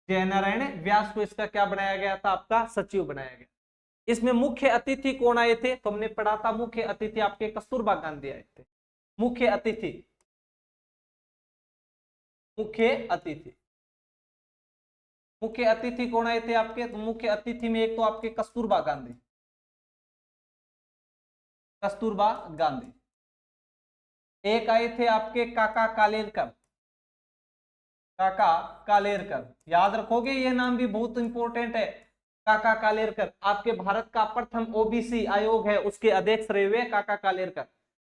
जयनारायण व्यास को इसका क्या बनाया गया था? आपका सचिव बनाया गया। इसमें मुख्य अतिथि कौन आए थे? तो हमने पढ़ा था मुख्य अतिथि आपके कस्तूरबा गांधी आए थे। मुख्य अतिथि, मुख्य अतिथि, मुख्य अतिथि कौन आए थे आपके? तो मुख्य अतिथि में एक तो आपके कस्तूरबा गांधी, कस्तूरबा गांधी। एक आए थे आपके काका कालेलकर, काका कालेलकर। याद रखोगे, ये नाम भी बहुत इंपॉर्टेंट है। काका कालेलकर आपके भारत का प्रथम ओबीसी आयोग है, उसके अध्यक्ष रहे हुए काका कालेलकर।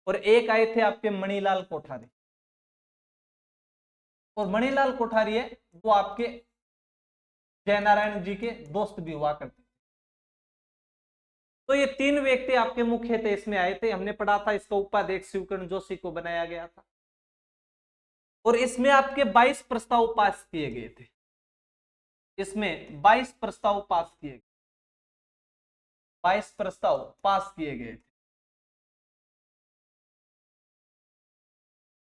और एक आए थे आपके मणिलाल कोठारी, और मणिलाल कोठारी है वो आपके जयनारायण जी के दोस्त भी हुआ करते। तो ये तीन व्यक्ति आपके मुख्य थे, इसमें आए थे। हमने पढ़ा था इसका उपाध्यक्ष शिवकरण जोशी को बनाया गया था। और इसमें आपके 22 प्रस्ताव पास किए गए थे। इसमें 22 प्रस्ताव पास किए गए, 22 प्रस्ताव पास किए गए थे।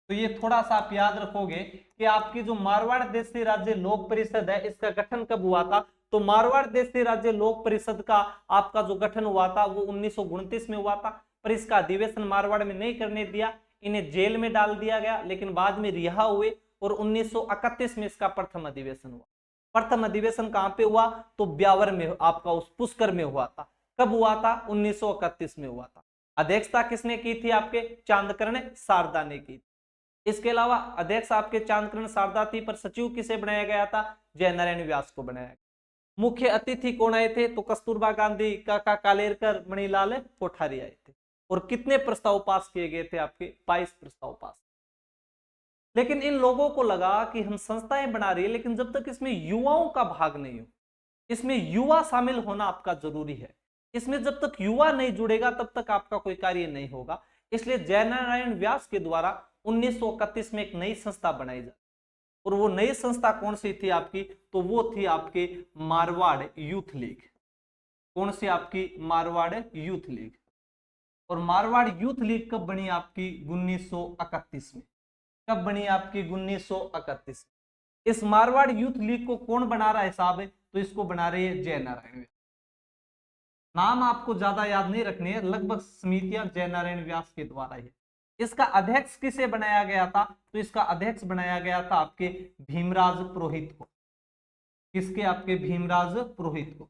तो ये थोड़ा सा आप याद रखोगे कि आपकी जो मारवाड़ देशी राज्य लोक परिषद है, इसका गठन कब हुआ था? तो मारवाड़ देशी राज्य लोक परिषद का आपका जो गठन हुआ था वो 1929 में हुआ था। पर इसका अधिवेशन मारवाड़ में नहीं करने दिया, इन्हें जेल में डाल दिया गया, लेकिन बाद में रिहा हुए और 1931 में इसका प्रथम अधिवेशन हुआ। प्रथम अधिवेशन कहां पे हुआ? तो ब्यावर में, आपका उस पुष्कर में हुआ था। कब हुआ था? 1931 में हुआ था। अध्यक्षता किसने की थी? आपके चांदकर्ण शारदा ने की। इसके अलावा अध्यक्ष आपके चांदकर्ण शारदा थी, पर सचिव किसे बनाया गया था? जयनारायण व्यास को बनाया गया। मुख्य अतिथि कौन आए थे? तो कस्तूरबा गांधी, काका कालेलकर, मणिलाल कोठारी आए थे। और कितने प्रस्ताव पास किए गए थे? आपके 22 प्रस्ताव पास। लेकिन इन लोगों को लगा कि हम संस्थाएं बना रही है, लेकिन जब तक इसमें युवाओं का भाग नहीं हो, इसमें युवा शामिल होना आपका जरूरी है। इसमें जब तक युवा नहीं जुड़ेगा तब तक आपका कोई कार्य नहीं होगा। इसलिए जयनारायण व्यास के द्वारा 1931 में एक नई संस्था बनाई जाती। और वो नई संस्था कौन सी थी आपकी? तो वो थी आपके मारवाड़ यूथ लीग। कौन सी? आपकी मारवाड़ यूथ लीग। और मारवाड़ यूथ लीग कब बनी आपकी? 1931 में। कब बनी आपकी? 1931। इस मारवाड़ यूथ लीग को कौन बना रहा है साहब? तो इसको बना रहे हैं जयनारायण। नाम आपको ज्यादा याद नहीं रखने हैं, लगभग समितियां जयनारायण व्यास के द्वारा ही। इसका अध्यक्ष किसे बनाया गया था? तो इसका अध्यक्ष बनाया गया था आपके भीमराज पुरोहित को। किसके? आपके भीमराज पुरोहित को।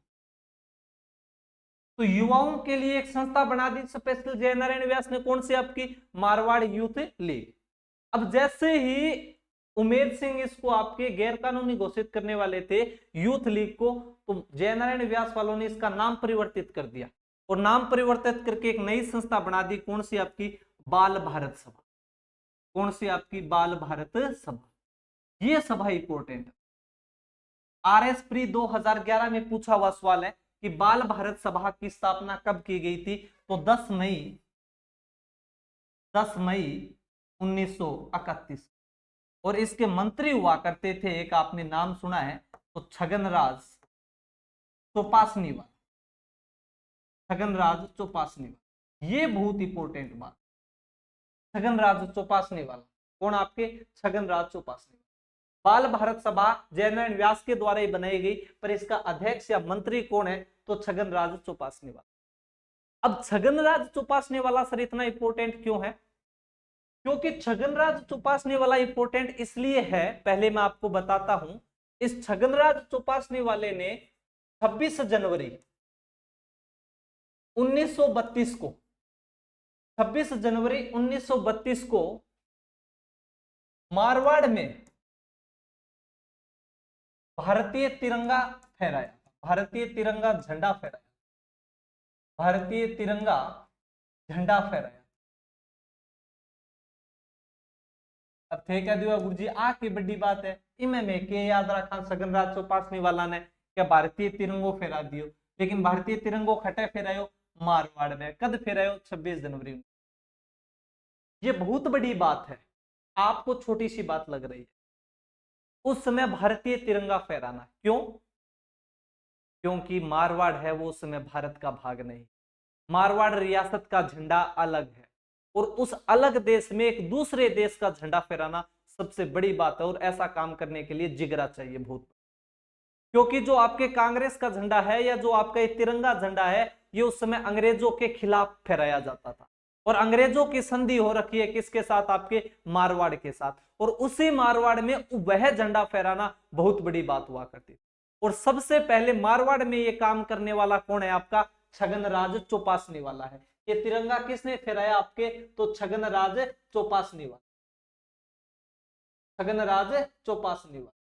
तो युवाओं के लिए एक संस्था बना दी स्पेशल जयनारायण व्यास ने। कौन सी? आपकी मारवाड़ यूथ लीग। अब जैसे ही उमेद सिंह इसको आपके गैर कानूनी घोषित करने वाले थे यूथ लीग को, तो जयनारायण व्यास वालों ने इसका नाम परिवर्तित कर दिया और नाम परिवर्तित करके एक नई संस्था बना दी। कौन सी? आपकी बाल भारत सभा। कौन सी? आपकी बाल भारत सभा। ये सभा इंपॉर्टेंट है। आरएस प्री 2011 में पूछा हुआ सवाल है कि बाल भारत सभा की स्थापना कब की गई थी? तो 10 मई 1931। और इसके मंत्री हुआ करते थे, एक आपने नाम सुना है, तो छगनराज चौपासनी वाला। छगनराज चौपासनी वाला, ये बहुत इंपॉर्टेंट बात। छगनराज चौपासनी वाला कौन? आपके छगनराज चौपासनी। बाल भारत सभा जयनारायण व्यास के द्वारा ही बनाई गई, पर इसका अध्यक्ष या मंत्री कौन है? तो छगनराज चौपासनी वाला। अब छगनराज चौपासनी वाला सर इतना इंपॉर्टेंट क्यों है? क्योंकि छगनराज चौपासनी वाला इंपॉर्टेंट इसलिए है, पहले मैं आपको बताता हूं। इस छगनराज चौपासनी वाले ने 26 जनवरी 1932 को, 26 जनवरी 1932 को मारवाड़ में भारतीय तिरंगा फहराया था। भारतीय तिरंगा झंडा फहराया, भारतीय तिरंगा झंडा फहराया। अब थे क्या दिया गुरु जी, आ की बड़ी बात है, इमे में के याद रखा सगनराज चौपासनी वाला ने क्या भारतीय तिरंगो फहरा दियो, लेकिन भारतीय तिरंगो खटे फहरायो मारवाड़ में, कद फहरायो 26 जनवरी में। ये बहुत बड़ी बात है, आपको छोटी सी बात लग रही है, उस समय भारतीय तिरंगा फहराना क्यों? क्योंकि मारवाड़ है वो उस समय भारत का भाग नहीं, मारवाड़ रियासत का झंडा अलग है, और उस अलग देश में एक दूसरे देश का झंडा फहराना सबसे बड़ी बात है, और ऐसा काम करने के लिए जिगरा चाहिए बहुत। क्योंकि जो आपके कांग्रेस का झंडा है या जो आपका ये तिरंगा झंडा है, ये उस समय अंग्रेजों के खिलाफ फहराया जाता था, और अंग्रेजों की संधि हो रखी है किसके साथ? आपके मारवाड़ के साथ, और उसी मारवाड़ में वह झंडा फहराना बहुत बड़ी बात हुआ करती थी। और सबसे पहले मारवाड़ में ये काम करने वाला कौन है? आपका छगनराज चौपासनी वाला है। ये तिरंगा किसने फहराया आपके? तो छगनराज चौपासनी वाला, छगनराज चौपासनी वाला।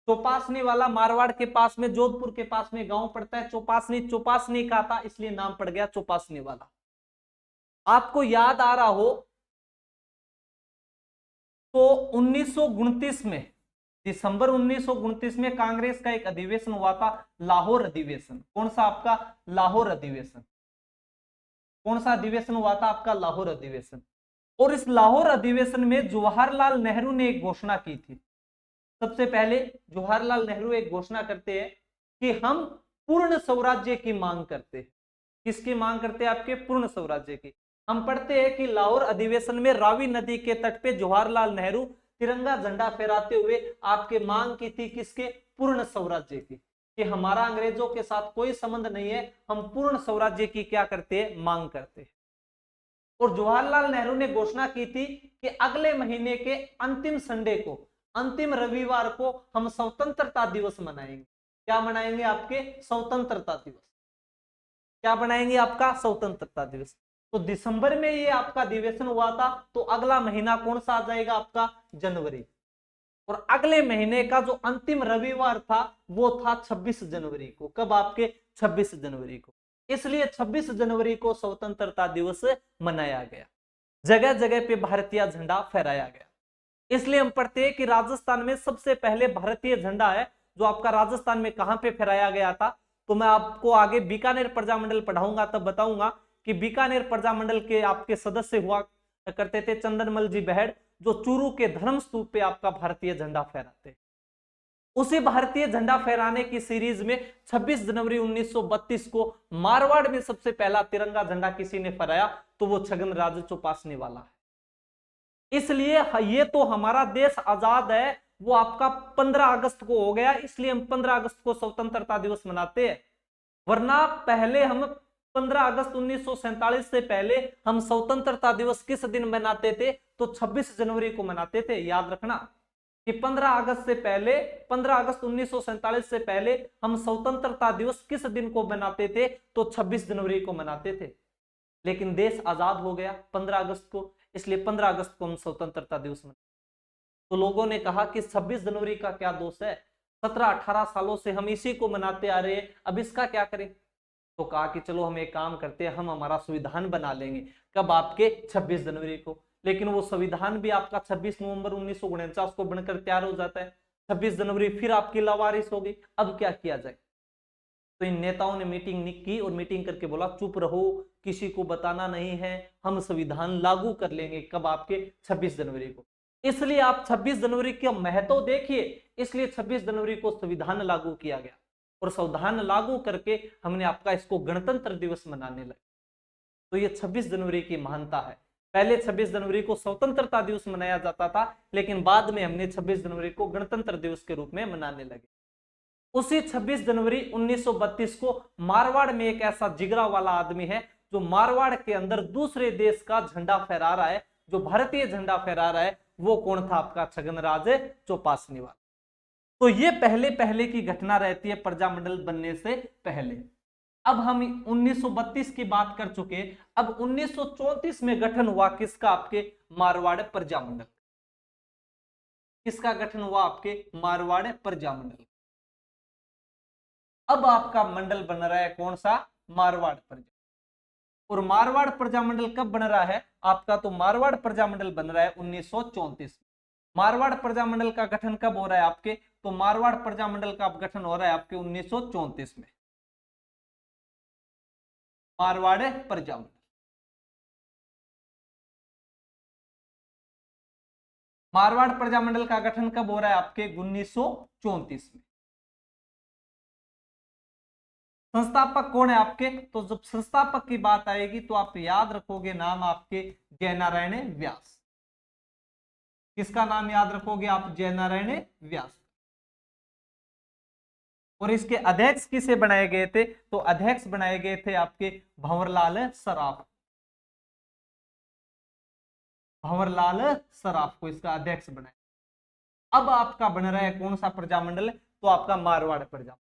चौपासनी वाला मारवाड़ के पास में, जोधपुर के पास में गांव पड़ता है चौपासनी, चौपासनी का था इसलिए नाम पड़ गया चौपासनी वाला। आपको याद आ रहा हो तो 1929 में, दिसंबर 1929 में कांग्रेस का एक अधिवेशन हुआ था, लाहौर अधिवेशन। कौन सा? आपका लाहौर अधिवेशन। कौन सा अधिवेशन हुआ था? आपका लाहौर अधिवेशन। और इस लाहौर अधिवेशन में जवाहरलाल नेहरू ने एक घोषणा की थी। सबसे पहले जवाहरलाल नेहरू एक घोषणा करते हैं कि हम पूर्ण स्वराज्य की मांग करते हैं। किसकी मांग करते हैं? आपके पूर्ण स्वराज्य की। हम पढ़ते हैं कि लाहौर अधिवेशन में रावी नदी के तट पे जवाहरलाल नेहरू तिरंगा झंडा फहराते हुए आपके मांग की थी किसके? पूर्ण स्वराज्य की, कि हमारा अंग्रेजों के साथ कोई संबंध नहीं है, हम पूर्ण स्वराज्य की क्या करते हैं? मांग करते हैं। और जवाहरलाल नेहरू ने घोषणा की थी कि अगले महीने के अंतिम संडे को, अंतिम रविवार को हम स्वतंत्रता दिवस मनाएंगे। क्या मनाएंगे? आपके स्वतंत्रता दिवस। क्या बनाएंगे? आपका स्वतंत्रता दिवस। तो दिसंबर में ये आपका अधिवेशन हुआ था, तो अगला महीना कौन सा आ जाएगा? आपका जनवरी। और अगले महीने का जो अंतिम रविवार था वो था 26 जनवरी को। कब? आपके 26 जनवरी को। इसलिए 26 जनवरी को स्वतंत्रता दिवस मनाया गया, जगह जगह पे भारतीय झंडा फहराया गया। इसलिए हम पढ़ते हैं कि राजस्थान में सबसे पहले भारतीय झंडा है जो आपका राजस्थान में कहां पे फहराया गया था। तो मैं आपको आगे बीकानेर प्रजामंडल पढ़ाऊंगा तब बताऊंगा कि बीकानेर प्रजामंडल के आपके सदस्य हुआ करते थे चंदनमल जी बहड़, जो चूरू के धर्म स्तूप पे आपका भारतीय झंडा फहराते। उसी भारतीय झंडा फहराने की सीरीज में 26 जनवरी 1932 को मारवाड़ में सबसे पहला तिरंगा झंडा किसी ने फहराया, तो वो छगनराज चौपासनी वाला है। इसलिए ये तो हमारा देश आजाद है वो आपका 15 अगस्त को हो गया, इसलिए हम 15 अगस्त को स्वतंत्रता दिवस मनाते हैं। वरना पहले हम 15 अगस्त 1947 से पहले हम स्वतंत्रता दिवस किस दिन मनाते थे? तो 26 जनवरी को मनाते थे। याद रखना कि 15 अगस्त से पहले, 15 अगस्त 1947 से पहले हम स्वतंत्रता दिवस किस दिन को मनाते थे? तो 26 जनवरी को मनाते थे। लेकिन देश आजाद हो गया 15 अगस्त को, इसलिए 15 अगस्त को हम स्वतंत्रता दिवस मनाते। तो लोगों ने कहा कि 26 जनवरी का क्या दोष है, 17-18 सालों से हम इसी को मनाते आ रहे हैं, अब इसका क्या करें? तो कहा कि चलो हम एक काम करते हैं, हम हमारा संविधान बना लेंगे। कब? आपके 26 जनवरी को। लेकिन वो संविधान भी आपका 26 नवंबर 1949 को बनकर तैयार हो जाता है, 26 जनवरी फिर आपकी लावारिस हो गई। अब क्या किया जाए? तो इन नेताओं ने मीटिंग की और मीटिंग करके बोला चुप रहो, किसी को बताना नहीं है, हम संविधान लागू कर लेंगे। कब? आपके 26 जनवरी को। इसलिए आप 26 जनवरी का महत्व देखिए, इसलिए 26 जनवरी को संविधान लागू किया गया, और संविधान लागू करके हमने आपका इसको गणतंत्र दिवस मनाने लगे। तो ये 26 जनवरी की महानता है। पहले 26 जनवरी को स्वतंत्रता दिवस मनाया जाता था, लेकिन बाद में हमने 26 जनवरी को गणतंत्र दिवस के रूप में मनाने लगे। उसी 26 जनवरी 1932 को मारवाड़ में एक ऐसा जिगरा वाला आदमी है जो मारवाड़ के अंदर दूसरे देश का झंडा फहरा रहा है, जो भारतीय झंडा फहरा रहा है। वो कौन था? आपका छगनराज चौपासनी वाला। तो ये पहले पहले की घटना रहती है प्रजामंडल बनने से पहले। अब हम 1932 की बात कर चुके, अब 1934 में गठन हुआ किसका? आपके मारवाड़ प्रजामंडल। किसका गठन हुआ? आपके मारवाड़ प्रजामंडल। अब आपका मंडल बन रहा है कौन सा? मारवाड़ प्रजा। और मारवाड़ प्रजामंडल कब बन रहा है आपका? तो मारवाड़ प्रजामंडल बन रहा है 1934। मारवाड़ प्रजामंडल का गठन कब हो रहा है आपके? तो मारवाड़ प्रजामंडल का गठन हो रहा है आपके 1934 में। मारवाड़ प्रजामंडल, मारवाड़ प्रजामंडल का गठन कब हो रहा है आपके? 1934 में। संस्थापक कौन है आपके? तो जब संस्थापक की बात आएगी तो आप याद रखोगे नाम आपके जयनारायण व्यास। किसका नाम याद रखोगे आप? जयनारायण व्यास। और इसके अध्यक्ष किसे बनाए गए थे? तो अध्यक्ष बनाए गए थे आपके भंवरलाल सराफ। भंवरलाल सराफ को इसका अध्यक्ष बनाया। अब आपका बन रहा है कौन सा प्रजामंडल? तो आपका मारवाड़ प्रजामंडल।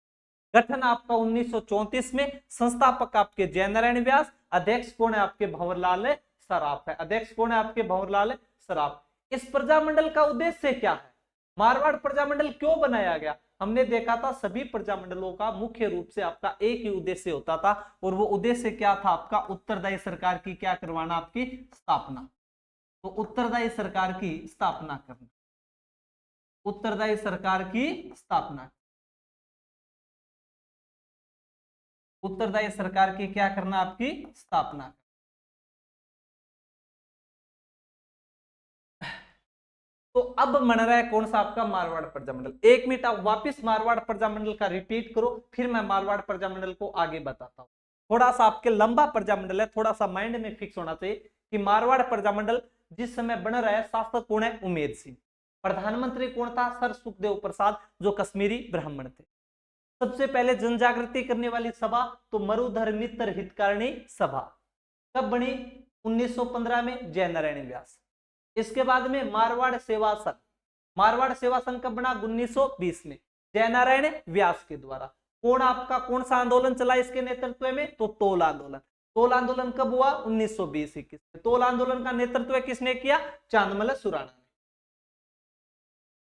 गठन आपका 1934 में। संस्थापक आपके जयनारायण व्यास। अध्यक्ष कौन है आपके? भंवरलाल सराफ है। अध्यक्ष कौन है आपके? भंवरलाल सराफ। इस प्रजामंडल का उद्देश्य क्या है? मारवाड़ प्रजामंडल क्यों बनाया गया? हमने देखा था सभी प्रजामंडलों का मुख्य रूप से आपका एक ही उद्देश्य होता था, और वो उद्देश्य क्या था आपका? उत्तरदायी सरकार की क्या करवाना? आपकी स्थापना। तो उत्तरदायी सरकार की स्थापना करना, उत्तरदायी सरकार की स्थापना, उत्तरदायी सरकार की क्या करना? आपकी स्थापना। तो अब बन रहा है कौन सा आपका? मारवाड़ प्रजामंडल। एक मिनट आप वापिस मारवाड़ प्रजामंडल का रिपीट करो, फिर मैं मारवाड़ प्रजामंडल को आगे बताता हूं। थोड़ा सा आपके लंबा प्रजामंडल है, थोड़ा सा माइंड में फिक्स होना चाहिए कि मारवाड़ प्रजामंडल जिस समय बन रहा है, शासक कौन है? उमेद सिंह। प्रधानमंत्री कौन था? सर सुखदेव प्रसाद, जो कश्मीरी ब्राह्मण थे। सबसे पहले जन जागृति करने वाली सभा तो मरुधर मित्र हितकारिणी सभा कब बनी? 1915 में, जयनारायण व्यास। इसके बाद में मारवाड़ सेवा संघ। मारवाड़ सेवा संघ कब बना? 1920 में, जयनारायण व्यास के द्वारा। कौन आपका कौन सा आंदोलन चला इसके नेतृत्व में? तो तोल आंदोलन। तोल आंदोलन कब हुआ? 1920-21 में। तोल आंदोलन का नेतृत्व किसने किया? चांदमल सुराणा ने।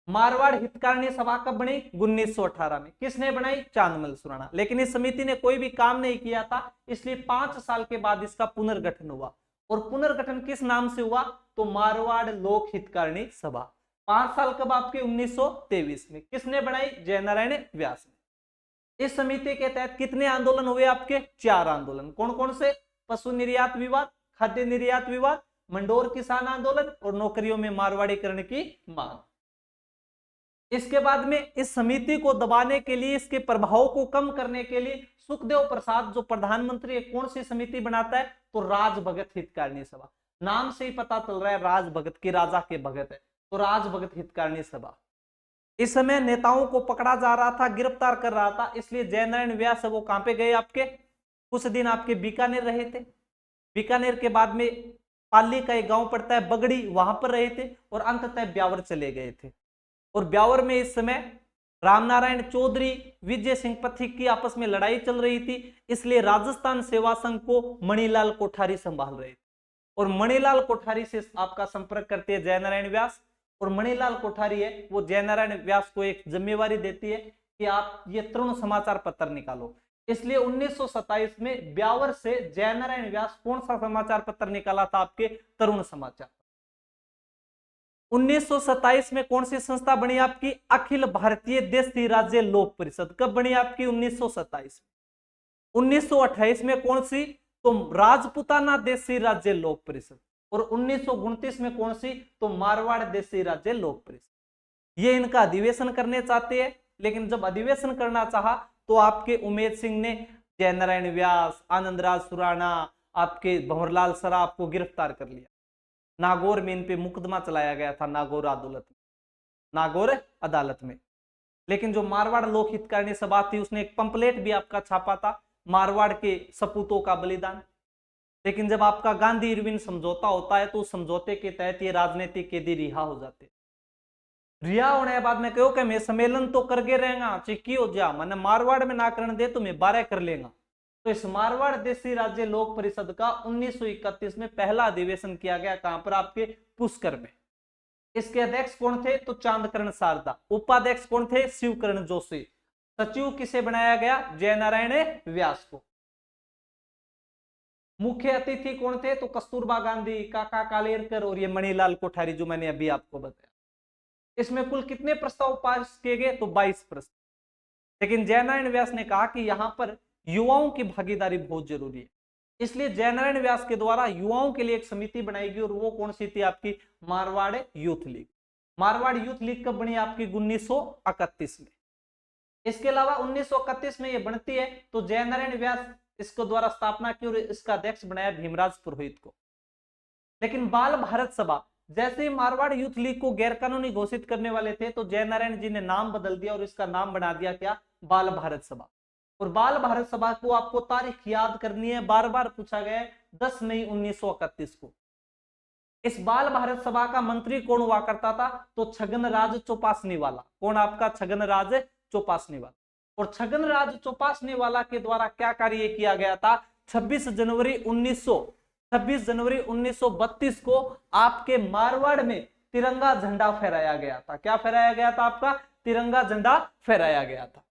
मारवाड़ हितकारिणी सभा कब बनी? 1918 में। किसने बनाई? चांदमल सुराणा। लेकिन इस समिति ने कोई भी काम नहीं किया था, इसलिए 5 साल के बाद इसका पुनर्गठन हुआ। और पुनर्गठन किस नाम से हुआ? तो मारवाड़ लोक हितकारिणी सभा। 5 साल कब? आपके 1923 में। किसने बनाई? जयनारायण व्यास ने। इस समिति के तहत कितने आंदोलन हुए आपके? 4 आंदोलन। कौन कौन से? पशु निर्यात विवाद, खाद्य निर्यात विवाद, मंडोर किसान आंदोलन और नौकरियों में मारवाड़ीकरण की मांग। इसके बाद में इस समिति को दबाने के लिए, इसके प्रभाव को कम करने के लिए सुखदेव प्रसाद जो प्रधानमंत्री है, कौन सी समिति बनाता है? तो राजभगत हितकारिणी सभा। नाम से ही पता चल रहा है राजभगत की, राजा के भगत है, तो राजभगत हितकारिणी सभा। इस समय नेताओं को पकड़ा जा रहा था, गिरफ्तार कर रहा था, इसलिए जयनारायण व्यास वो कहां पे गए आपके? कुछ दिन आपके बीकानेर रहे थे। बीकानेर के बाद में पाली का एक गांव पड़ता है बगड़ी, वहां पर रहे थे, और अंततः ब्यावर चले गए थे। और ब्यावर में इस समय रामनारायण चौधरी, विजय सिंह पथिक की आपस में लड़ाई चल रही थी, इसलिए राजस्थान सेवा संघ को मणिलाल कोठारी संभाल रहे थे। और मणिलाल कोठारी से आपका संपर्क करते हैं जयनारायण व्यास, और मणिलाल कोठारी है वो जयनारायण व्यास को एक जिम्मेवारी देती है कि आप ये तरुण समाचार पत्र निकालो। इसलिए 1927 में ब्यावर से जयनारायण व्यास कौन सा समाचार पत्र निकाला था? आपके तरुण समाचार। 1927 में कौन सी संस्था बनी आपकी? अखिल भारतीय देशी राज्य लोक परिषद। कब बनी आपकी? 1927 में। 1928 में कौन सी? तो राजपुताना देशी राज्य लोक परिषद। और 1929 में कौन सी? तो मारवाड़ देशी राज्य लोक परिषद। ये इनका अधिवेशन करने चाहते हैं, लेकिन जब अधिवेशन करना चाहा तो आपके उमेद सिंह ने जयनारायण व्यास, आनंदराज सुराणा, आपके भंवरलाल सराफ को गिरफ्तार कर लिया। नागौर में इन पे मुकदमा चलाया गया था, नागौर अदालत में, नागौर अदालत में। लेकिन जो मारवाड़ लोक हितकारिणी सभा थी उसने एक पंपलेट भी आपका छापा था, मारवाड़ के सपूतों का बलिदान। लेकिन जब आपका गांधी इरविन समझौता होता है तो उस समझौते के तहत ये राजनीतिक कैदी रिहा हो जाते। रिहा होने के बाद में कहो कि मैं सम्मेलन तो करके रहेगा, चिक्की हो जा, मैंने मारवाड़ में ना करने दे तो मैं 12 कर लेगा। तो इस मारवाड़ देशी राज्य लोक परिषद का 1931 में पहला अधिवेशन किया गया। कहां पर? आपके पुष्कर में। इसके अध्यक्ष कौन थे? तो चांदकरण शारदा। उपाध्यक्ष कौन थे? शिवकरण जोशी। सचिव किसे बनाया गया? जयनारायण व्यास को। मुख्य अतिथि कौन थे? तो कस्तूरबा गांधी, काका कालेलकर और ये मणिलाल कोठारी, जो मैंने अभी आपको बताया। इसमें कुल कितने प्रस्ताव पास किए गए? तो 22 प्रस्ताव। लेकिन जयनारायण व्यास ने कहा कि यहां पर युवाओं की भागीदारी बहुत जरूरी है, इसलिए जयनारायण व्यास के द्वारा युवाओं के लिए एक समिति बनाई गई, और वो कौन सी थी? आपकी Marwar youth league. Marwar youth league कब बनी? आपकी 1931 में। इसके अलावा 1931 में ये बनती है तो जयनारायण व्यास इसको द्वारा स्थापना की और इसका अध्यक्ष बनाया भीमराज पुरोहित को। लेकिन बाल भारत सभा, जैसे ही मारवाड़ यूथ लीग को गैर कानूनी घोषित करने वाले थे तो जयनारायण जी ने नाम बदल दिया और इसका नाम बना दिया क्या? बाल भारत सभा। और बाल भारत सभा को आपको तारीख याद करनी है, बार बार पूछा गया है, 10 मई 1931 को। इस बाल भारत सभा का मंत्री कौन हुआ करता था? तो छगनराज चौपासनी वाला। कौन आपका? छगनराज चौपासनी वाला। और छगनराज चौपासनी वाला के द्वारा क्या कार्य किया गया था? 26 जनवरी 1932 को आपके मारवाड़ में तिरंगा झंडा फहराया गया था। क्या फहराया गया था? आपका तिरंगा झंडा फहराया गया था।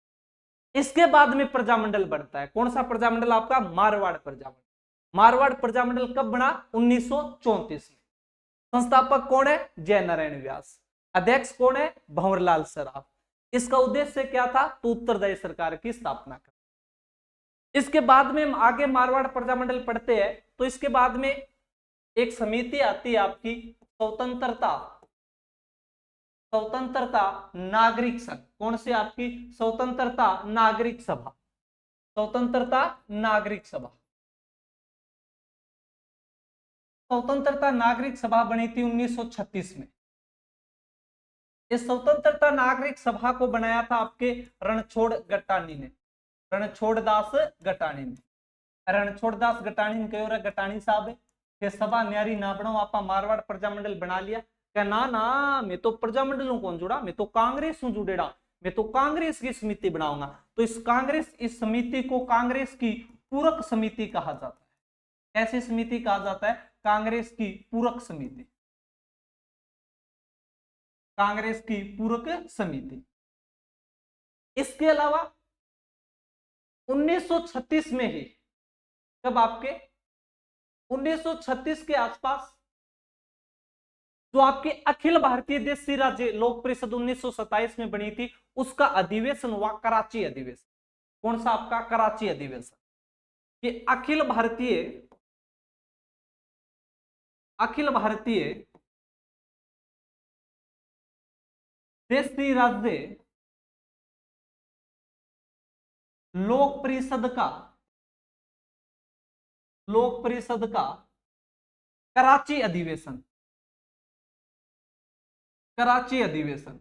इसके बाद में प्रजामंडल बनता है। कौन सा प्रजामंडल? आपका मारवाड़ प्रजामंडल। मारवाड़ प्रजामंडल कब बना? 1934 में। संस्थापक कौन है? जयनारायण व्यास। अध्यक्ष कौन है? भंवरलाल सराफ। इसका उद्देश्य क्या था? तो उत्तरदायी सरकार की स्थापना कर। इसके बाद में हम आगे मारवाड़ प्रजामंडल पढ़ते हैं तो इसके बाद में एक समिति आती है आपकी स्वतंत्रता नागरिक संघ। कौन सी? आपकी स्वतंत्रता नागरिक सभा। स्वतंत्रता नागरिक सभा। स्वतंत्रता नागरिक सभा बनी थी 1936 में। इस स्वतंत्रता नागरिक सभा को बनाया था आपके रणछोड़ गटानी ने। रणछोड़दास गटानी ने। रणछोड़दास गटानी ने कहो रहा गटानी साहब के सभा न्यारी ना बनाओ, आपा मारवाड़ प्रजामंडल बना लिया। क्या ना ना, मैं तो प्रजामंडल कौन जुड़ा, मैं तो कांग्रेस हूं जुड़ेड़ा, मैं तो कांग्रेस की समिति बनाऊंगा। तो इस समिति को कांग्रेस की पूरक समिति कहा जाता है। ऐसी समिति कहा जाता है कांग्रेस की पूरक समिति। कांग्रेस की पूरक समिति। इसके अलावा 1936 में ही, जब आपके 1936 के आसपास जो आपकी अखिल भारतीय देशी राज्य लोक परिषद 1927 में बनी थी, उसका अधिवेशन हुआ कराची अधिवेशन। कौन सा? आपका कराची अधिवेशन। ये अखिल भारतीय देशी राज्य लोक परिषद का कराची अधिवेशन। कराची अधिवेशन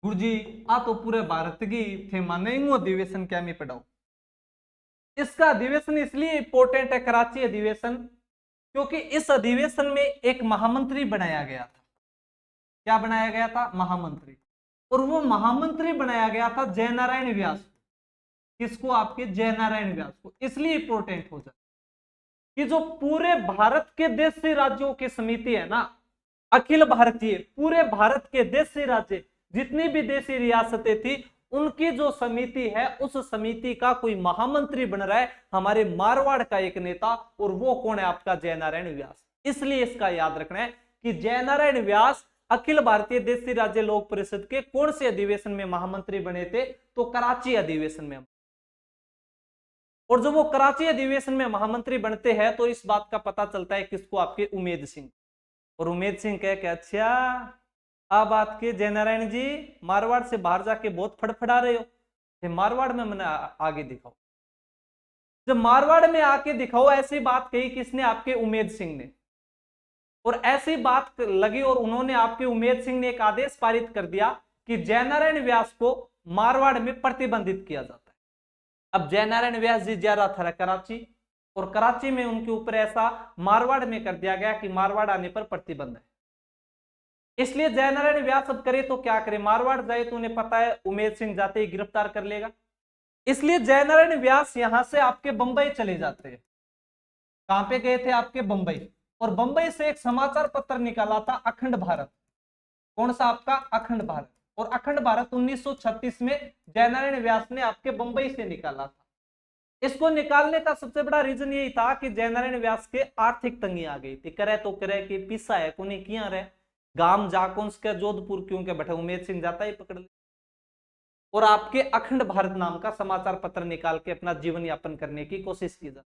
गुरुजी आ तो पूरे भारत की थे माने अधिवेशन क्या मैं पढ़ाऊं। इसका अधिवेशन इसलिए इंपॉर्टेंट है कराची अधिवेशन क्योंकि इस अधिवेशन में एक महामंत्री बनाया गया था। क्या बनाया गया था? महामंत्री। और वो महामंत्री बनाया गया था जयनारायण व्यास। किसको? आपके जयनारायण व्यास को। इसलिए इंपॉर्टेंट हो जाता कि जो पूरे भारत के देशी राज्यों की समिति है ना, अखिल भारतीय, पूरे भारत के देशी राज्य जितनी भी देशी रियासतें थी उनकी जो समिति है, उस समिति का कोई महामंत्री बन रहा है हमारे मारवाड़ का एक नेता, और वो कौन है? आपका जयनारायण व्यास। इसलिए इसका याद रखना है कि जयनारायण व्यास अखिल भारतीय देशी राज्य लोक परिषद के कौन से अधिवेशन में महामंत्री बने थे? तो कराची अधिवेशन में। और जब वो कराची अधिवेशन में महामंत्री बनते हैं तो इस बात का पता चलता है किसको? आपके उमेद सिंह। और उमेद सिंह कह के अच्छा आ बात के जयनारायण जी मारवाड़ से बाहर जाके बहुत फड़फड़ा रहे हो, मारवाड़ में मैंने आगे दिखाओ। जब मारवाड़ में आके दिखाओ, ऐसी बात कही किसने? आपके उमेद सिंह ने। और ऐसी बात लगी और उन्होंने, आपके उमेद सिंह ने एक आदेश पारित कर दिया कि जयनारायण व्यास को मारवाड़ में प्रतिबंधित किया जाता है। अब जयनारायण व्यास जी जा रहा था कराची, और कराची में उनके ऊपर ऐसा मारवाड़ में कर दिया गया कि मारवाड़ आने पर प्रतिबंध है। इसलिए जयनारायण व्यास अब करे तो क्या करे? मारवाड़ जाए तो उन्हें पता है उमेद सिंह जाते ही गिरफ्तार कर लेगा। इसलिए जयनारायण व्यास यहां से आपके बंबई चले जाते हैं। कहां पे गए थे? आपके बंबई। और बंबई से एक समाचार पत्र निकाला था अखंड भारत। कौन सा? आपका अखंड भारत। और अखंड भारत 1936 में जयनारायण व्यास ने आपके बंबई से निकाला था। इसको निकालने का सबसे बड़ा रीजन यही था कि जयनारायण व्यास के आर्थिक तंगी आ गई थी। करे तो करे कि पिसा है कोने किया रहे गाम जाकुंस के जोधपुर क्यों के बैठे उमेद सिंह जाता ही पकड़ ले, और आपके अखंड भारत नाम का समाचार पत्र निकाल के अपना जीवन यापन करने की कोशिश की जाती।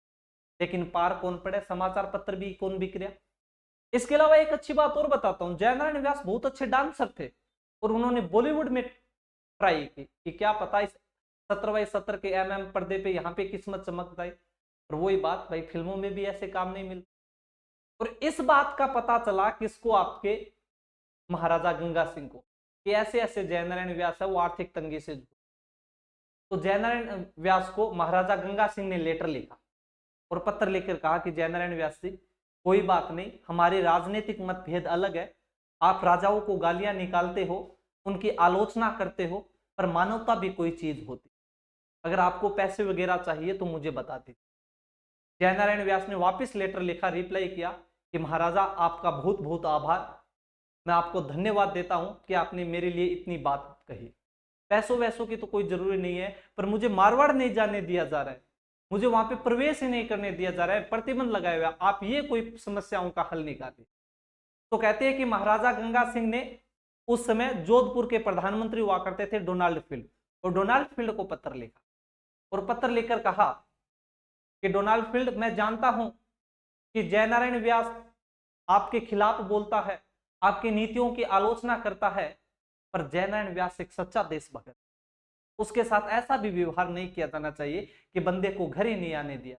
लेकिन पार कौन पड़े, समाचार पत्र भी कौन बिक रहा। इसके अलावा एक अच्छी बात और बताता हूं, जयनारायण व्यास बहुत अच्छे डांसर थे और उन्होंने बॉलीवुड में ट्राई की कि क्या पता इस 17x17 के mm पर्दे पे यहाँ पे किस्मत चमक जाए। और वही बात भाई, फिल्मों में भी ऐसे काम नहीं मिलते। और इस बात का पता चला किसको? आपके महाराजा गंगा सिंह को, कि ऐसे ऐसे जयनारायण व्यास है वो आर्थिक तंगी से। तो जयनारायण व्यास को महाराजा गंगा सिंह ने लेटर लिखा और पत्र लिखकर कहा कि जयनारायण व्यास जी, कोई बात नहीं, हमारे राजनीतिक मतभेद अलग है, आप राजाओं को गालियां निकालते हो, उनकी आलोचना करते हो, पर मानवता भी कोई चीज होती, अगर आपको पैसे वगैरह चाहिए तो मुझे बता दीजिए। जयनारायण व्यास ने वापस लेटर लिखा, रिप्लाई किया कि महाराजा आपका बहुत बहुत आभार, मैं आपको धन्यवाद देता हूं कि आपने मेरे लिए इतनी बात कही। पैसों वैसों की तो कोई जरूरी नहीं है, पर मुझे मारवाड़ नहीं जाने दिया जा रहा है, मुझे वहां पे प्रवेश ही नहीं करने दिया जा रहा है, प्रतिबंध लगाया हुआ, आप ये कोई समस्याओं का हल निकालिए। तो कहते हैं कि महाराजा गंगा सिंह ने उस समय जोधपुर के प्रधानमंत्री हुआ करते थे डोनाल्ड फील्ड, और डोनाल्ड फील्ड को पत्र लिखा और पत्र लिखकर कहा कि डोनाल्ड फील्ड, मैं जानता हूं कि जयनारायण व्यास आपके खिलाफ बोलता है, आपकी नीतियों की आलोचना करता है, पर जयनारायण व्यास एक सच्चा देशभक्त, उसके साथ ऐसा भी व्यवहार नहीं किया जाना चाहिए कि बंदे को घर ही नहीं आने दिया।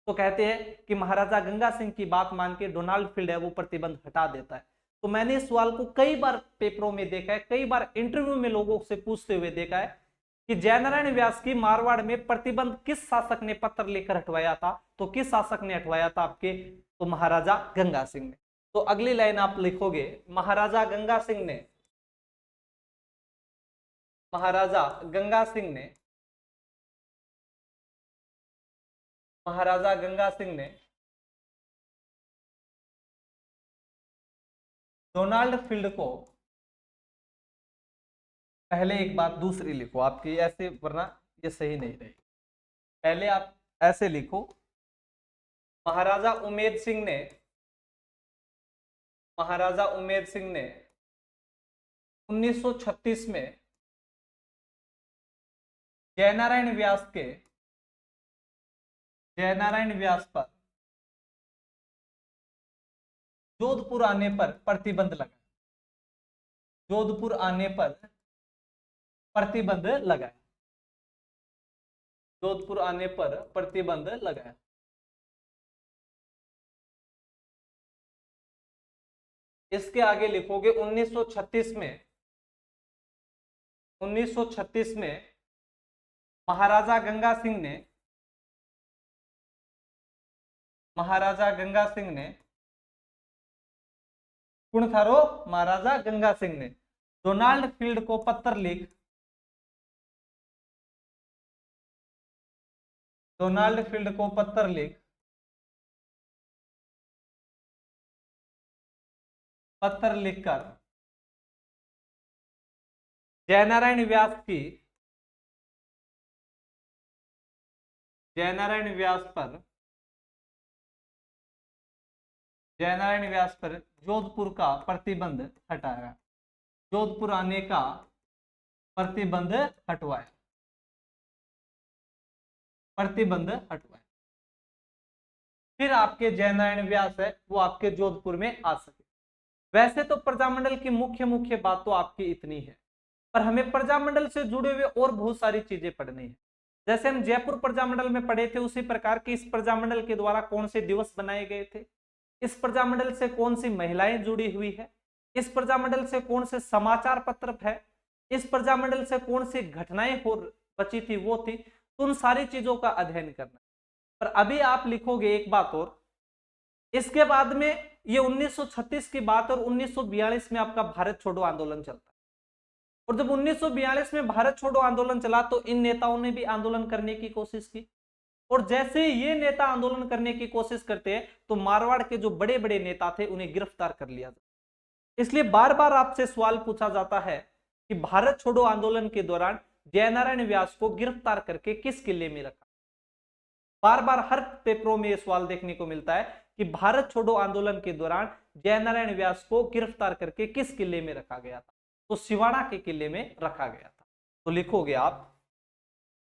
तो कहते हैं कि महाराजा गंगा सिंह की बात मान के डोनाल्ड फील्ड है वो प्रतिबंध हटा देता है। तो मैंने इस सवाल को कई बार पेपरों में देखा है, कई बार इंटरव्यू में लोगों से पूछते हुए देखा है कि जयनारायण व्यास की मारवाड़ में प्रतिबंध किस शासक ने पत्र लेकर हटवाया था? तो किस शासक ने हटवाया था आपके? तो महाराजा गंगा सिंह ने। तो अगली लाइन आप लिखोगे, महाराजा गंगा सिंह ने, महाराजा गंगा सिंह ने, महाराजा गंगा सिंह ने डोनाल्ड फील्ड को, पहले एक बात दूसरी लिखो आपकी ऐसे, वरना ये सही नहीं रहेगी। पहले आप ऐसे लिखो, महाराजा उमेद सिंह ने, महाराजा उमेद सिंह ने 1936 में जयनारायण व्यास के, जयनारायण व्यास पर जोधपुर आने पर प्रतिबंध लगाया, जोधपुर आने पर प्रतिबंध लगाया, जोधपुर आने पर प्रतिबंध लगाया। इसके आगे लिखोगे 1936 में, 1936 में महाराजा गंगा सिंह ने, महाराजा गंगा सिंह ने, कौन था रो? महाराजा गंगा सिंह ने डोनाल्ड फील्ड को पत्र लिख, डोनाल्ड फील्ड को पत्र लिख, पत्र लिखकर जयनारायण व्यास की, जयनारायण व्यास पर, जयनारायण व्यास पर जोधपुर का प्रतिबंध हटाया, जोधपुर आने का प्रतिबंध हटवाया, प्रतिबंध हटवाया। फिर आपके जयनारायण व्यास है वो आपके जोधपुर में आ सके। वैसे तो प्रजामंडल की मुख्य मुख्य बात तो आपकी इतनी है, पर हमें प्रजामंडल से जुड़े हुए और बहुत सारी चीजें पढ़नी है। जैसे हम जयपुर प्रजामंडल में पढ़े थे, उसी प्रकार की इस प्रजामंडल के द्वारा कौन से दिवस बनाए गए थे, इस प्रजामंडल से कौन सी महिलाएं जुड़ी हुई है, इस प्रजामंडल से कौन से समाचार पत्र है, इस प्रजामंडल से कौन सी घटनाएं हो बची थी वो थी, तो उन सारी चीजों का अध्ययन करना। पर अभी आप लिखोगे एक बात और, इसके बाद में ये 1936 की बात और 1942 में आपका भारत छोड़ो आंदोलन चलता है। और जब 1942 में भारत छोड़ो आंदोलन चला तो इन नेताओं ने भी आंदोलन करने की कोशिश की, और जैसे ये नेता आंदोलन करने की कोशिश करते हैं तो मारवाड़ के जो बड़े बड़े नेता थे उन्हें गिरफ्तार कर लिया जाता। इसलिए बार बार आपसे सवाल पूछा जाता है कि भारत छोड़ो आंदोलन के दौरान जयनारायण व्यास को गिरफ्तार करके किस किले में रखा। बार बार हर पेपरों में यह सवाल देखने को मिलता है कि भारत छोड़ो आंदोलन के दौरान जयनारायण व्यास को गिरफ्तार करके किस किले में रखा गया था। तो सिवाना के किले में रखा गया था। तो लिखोगे आप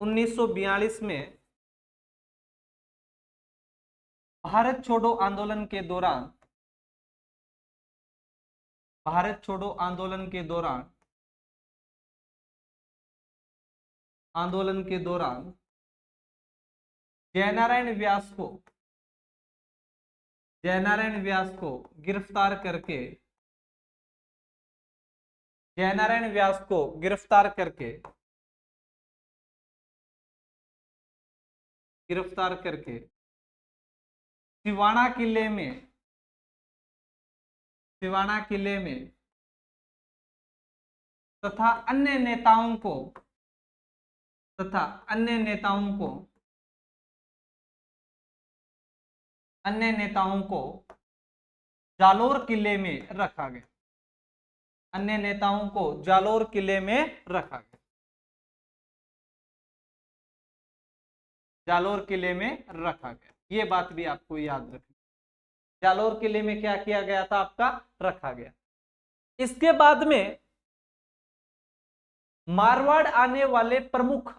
1942 में भारत छोड़ो आंदोलन के दौरान, भारत छोड़ो आंदोलन के दौरान, आंदोलन के दौरान जयनारायण व्यास को, जयनारायण व्यास को गिरफ्तार करके, जयनारायण व्यास को गिरफ्तार करके, गिरफ्तार करके सिवाना किले में, सिवाना किले में तथा अन्य नेताओं को, तथा अन्य नेताओं को, अन्य नेताओं को जालोर किले में रखा गया। अन्य नेताओं को जालोर किले में रखा गया, जालोर किले में रखा गया। ये बात भी आपको याद रखनी। जालोर किले में क्या किया गया था, आपका रखा गया। इसके बाद में मारवाड़ आने वाले प्रमुख,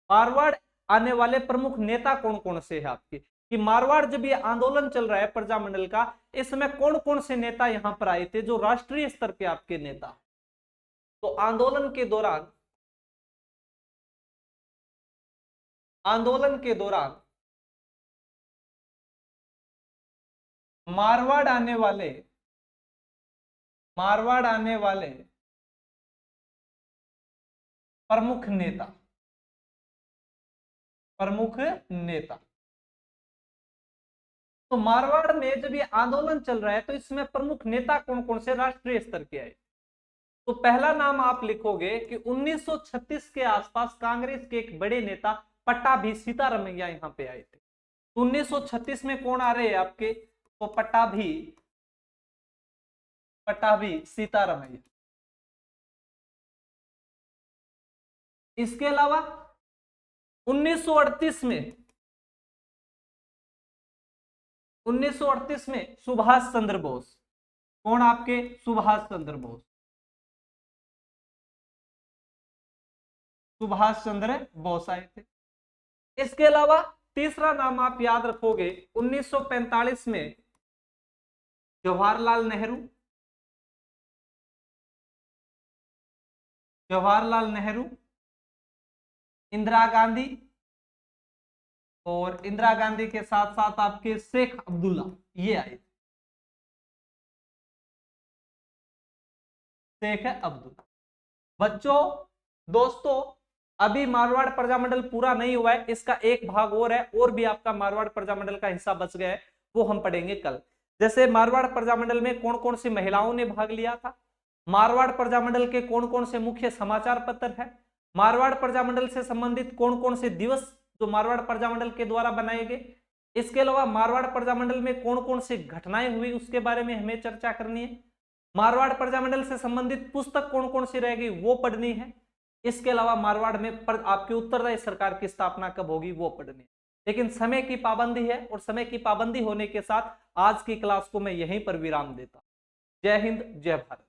मारवाड़ आने वाले प्रमुख नेता कौन कौन से हैं आपके, कि मारवाड़ जब ये आंदोलन चल रहा है प्रजामंडल का, इस समय कौन कौन से नेता यहां पर आए थे जो राष्ट्रीय स्तर के आपके नेता। तो आंदोलन के दौरान, आंदोलन के दौरान मारवाड़ आने वाले, मारवाड़ आने वाले प्रमुख नेता, प्रमुख नेता। तो मारवाड़ में जब ये आंदोलन चल रहा है तो इसमें प्रमुख नेता कौन कौन से राष्ट्रीय स्तर के आए। तो पहला नाम आप लिखोगे कि 1936 के आसपास कांग्रेस के एक बड़े नेता पट्टाभी सीतारमैया यहां पे आए थे। 1936 में कौन आ रहे हैं आपके, तो पट्टाभी, पट्टाभी सीतारमैया। इसके अलावा 1938 में, 1938 में सुभाष चंद्र बोस। कौन आपके, सुभाष चंद्र बोस, सुभाष चंद्र बोस आए थे। इसके अलावा तीसरा नाम आप याद रखोगे 1945 में जवाहरलाल नेहरू, जवाहरलाल नेहरू, इंदिरा गांधी, और इंदिरा गांधी के साथ साथ आपके शेख अब्दुल्ला, ये आए, शेख अब्दुल्ला। बच्चों, दोस्तों, अभी मारवाड़ प्रजामंडल पूरा नहीं हुआ है, इसका एक भाग और है, और भी आपका मारवाड़ प्रजामंडल का हिस्सा बच गया है, वो हम पढ़ेंगे कल। जैसे मारवाड़ प्रजामंडल में कौन कौन सी महिलाओं ने भाग लिया था, मारवाड़ प्रजामंडल के कौन कौन से मुख्य समाचार पत्र है, मारवाड़ प्रजामंडल से संबंधित कौन कौन से दिवस जो मारवाड़ प्रजामंडल के द्वारा बनाए गए, इसके अलावा मारवाड़ प्रजामंडल में कौन कौन सी घटनाएं हुई उसके बारे में हमें चर्चा करनी है, मारवाड़ प्रजामंडल से संबंधित पुस्तक कौन कौन सी रहेगी वो पढ़नी है, इसके अलावा मारवाड़ में आपकी उत्तरदायी सरकार की स्थापना कब होगी वो पढ़नी है। लेकिन समय की पाबंदी है, और समय की पाबंदी होने के साथ आज की क्लास को मैं यहीं पर विराम देता हूं। जय हिंद, जय भारत।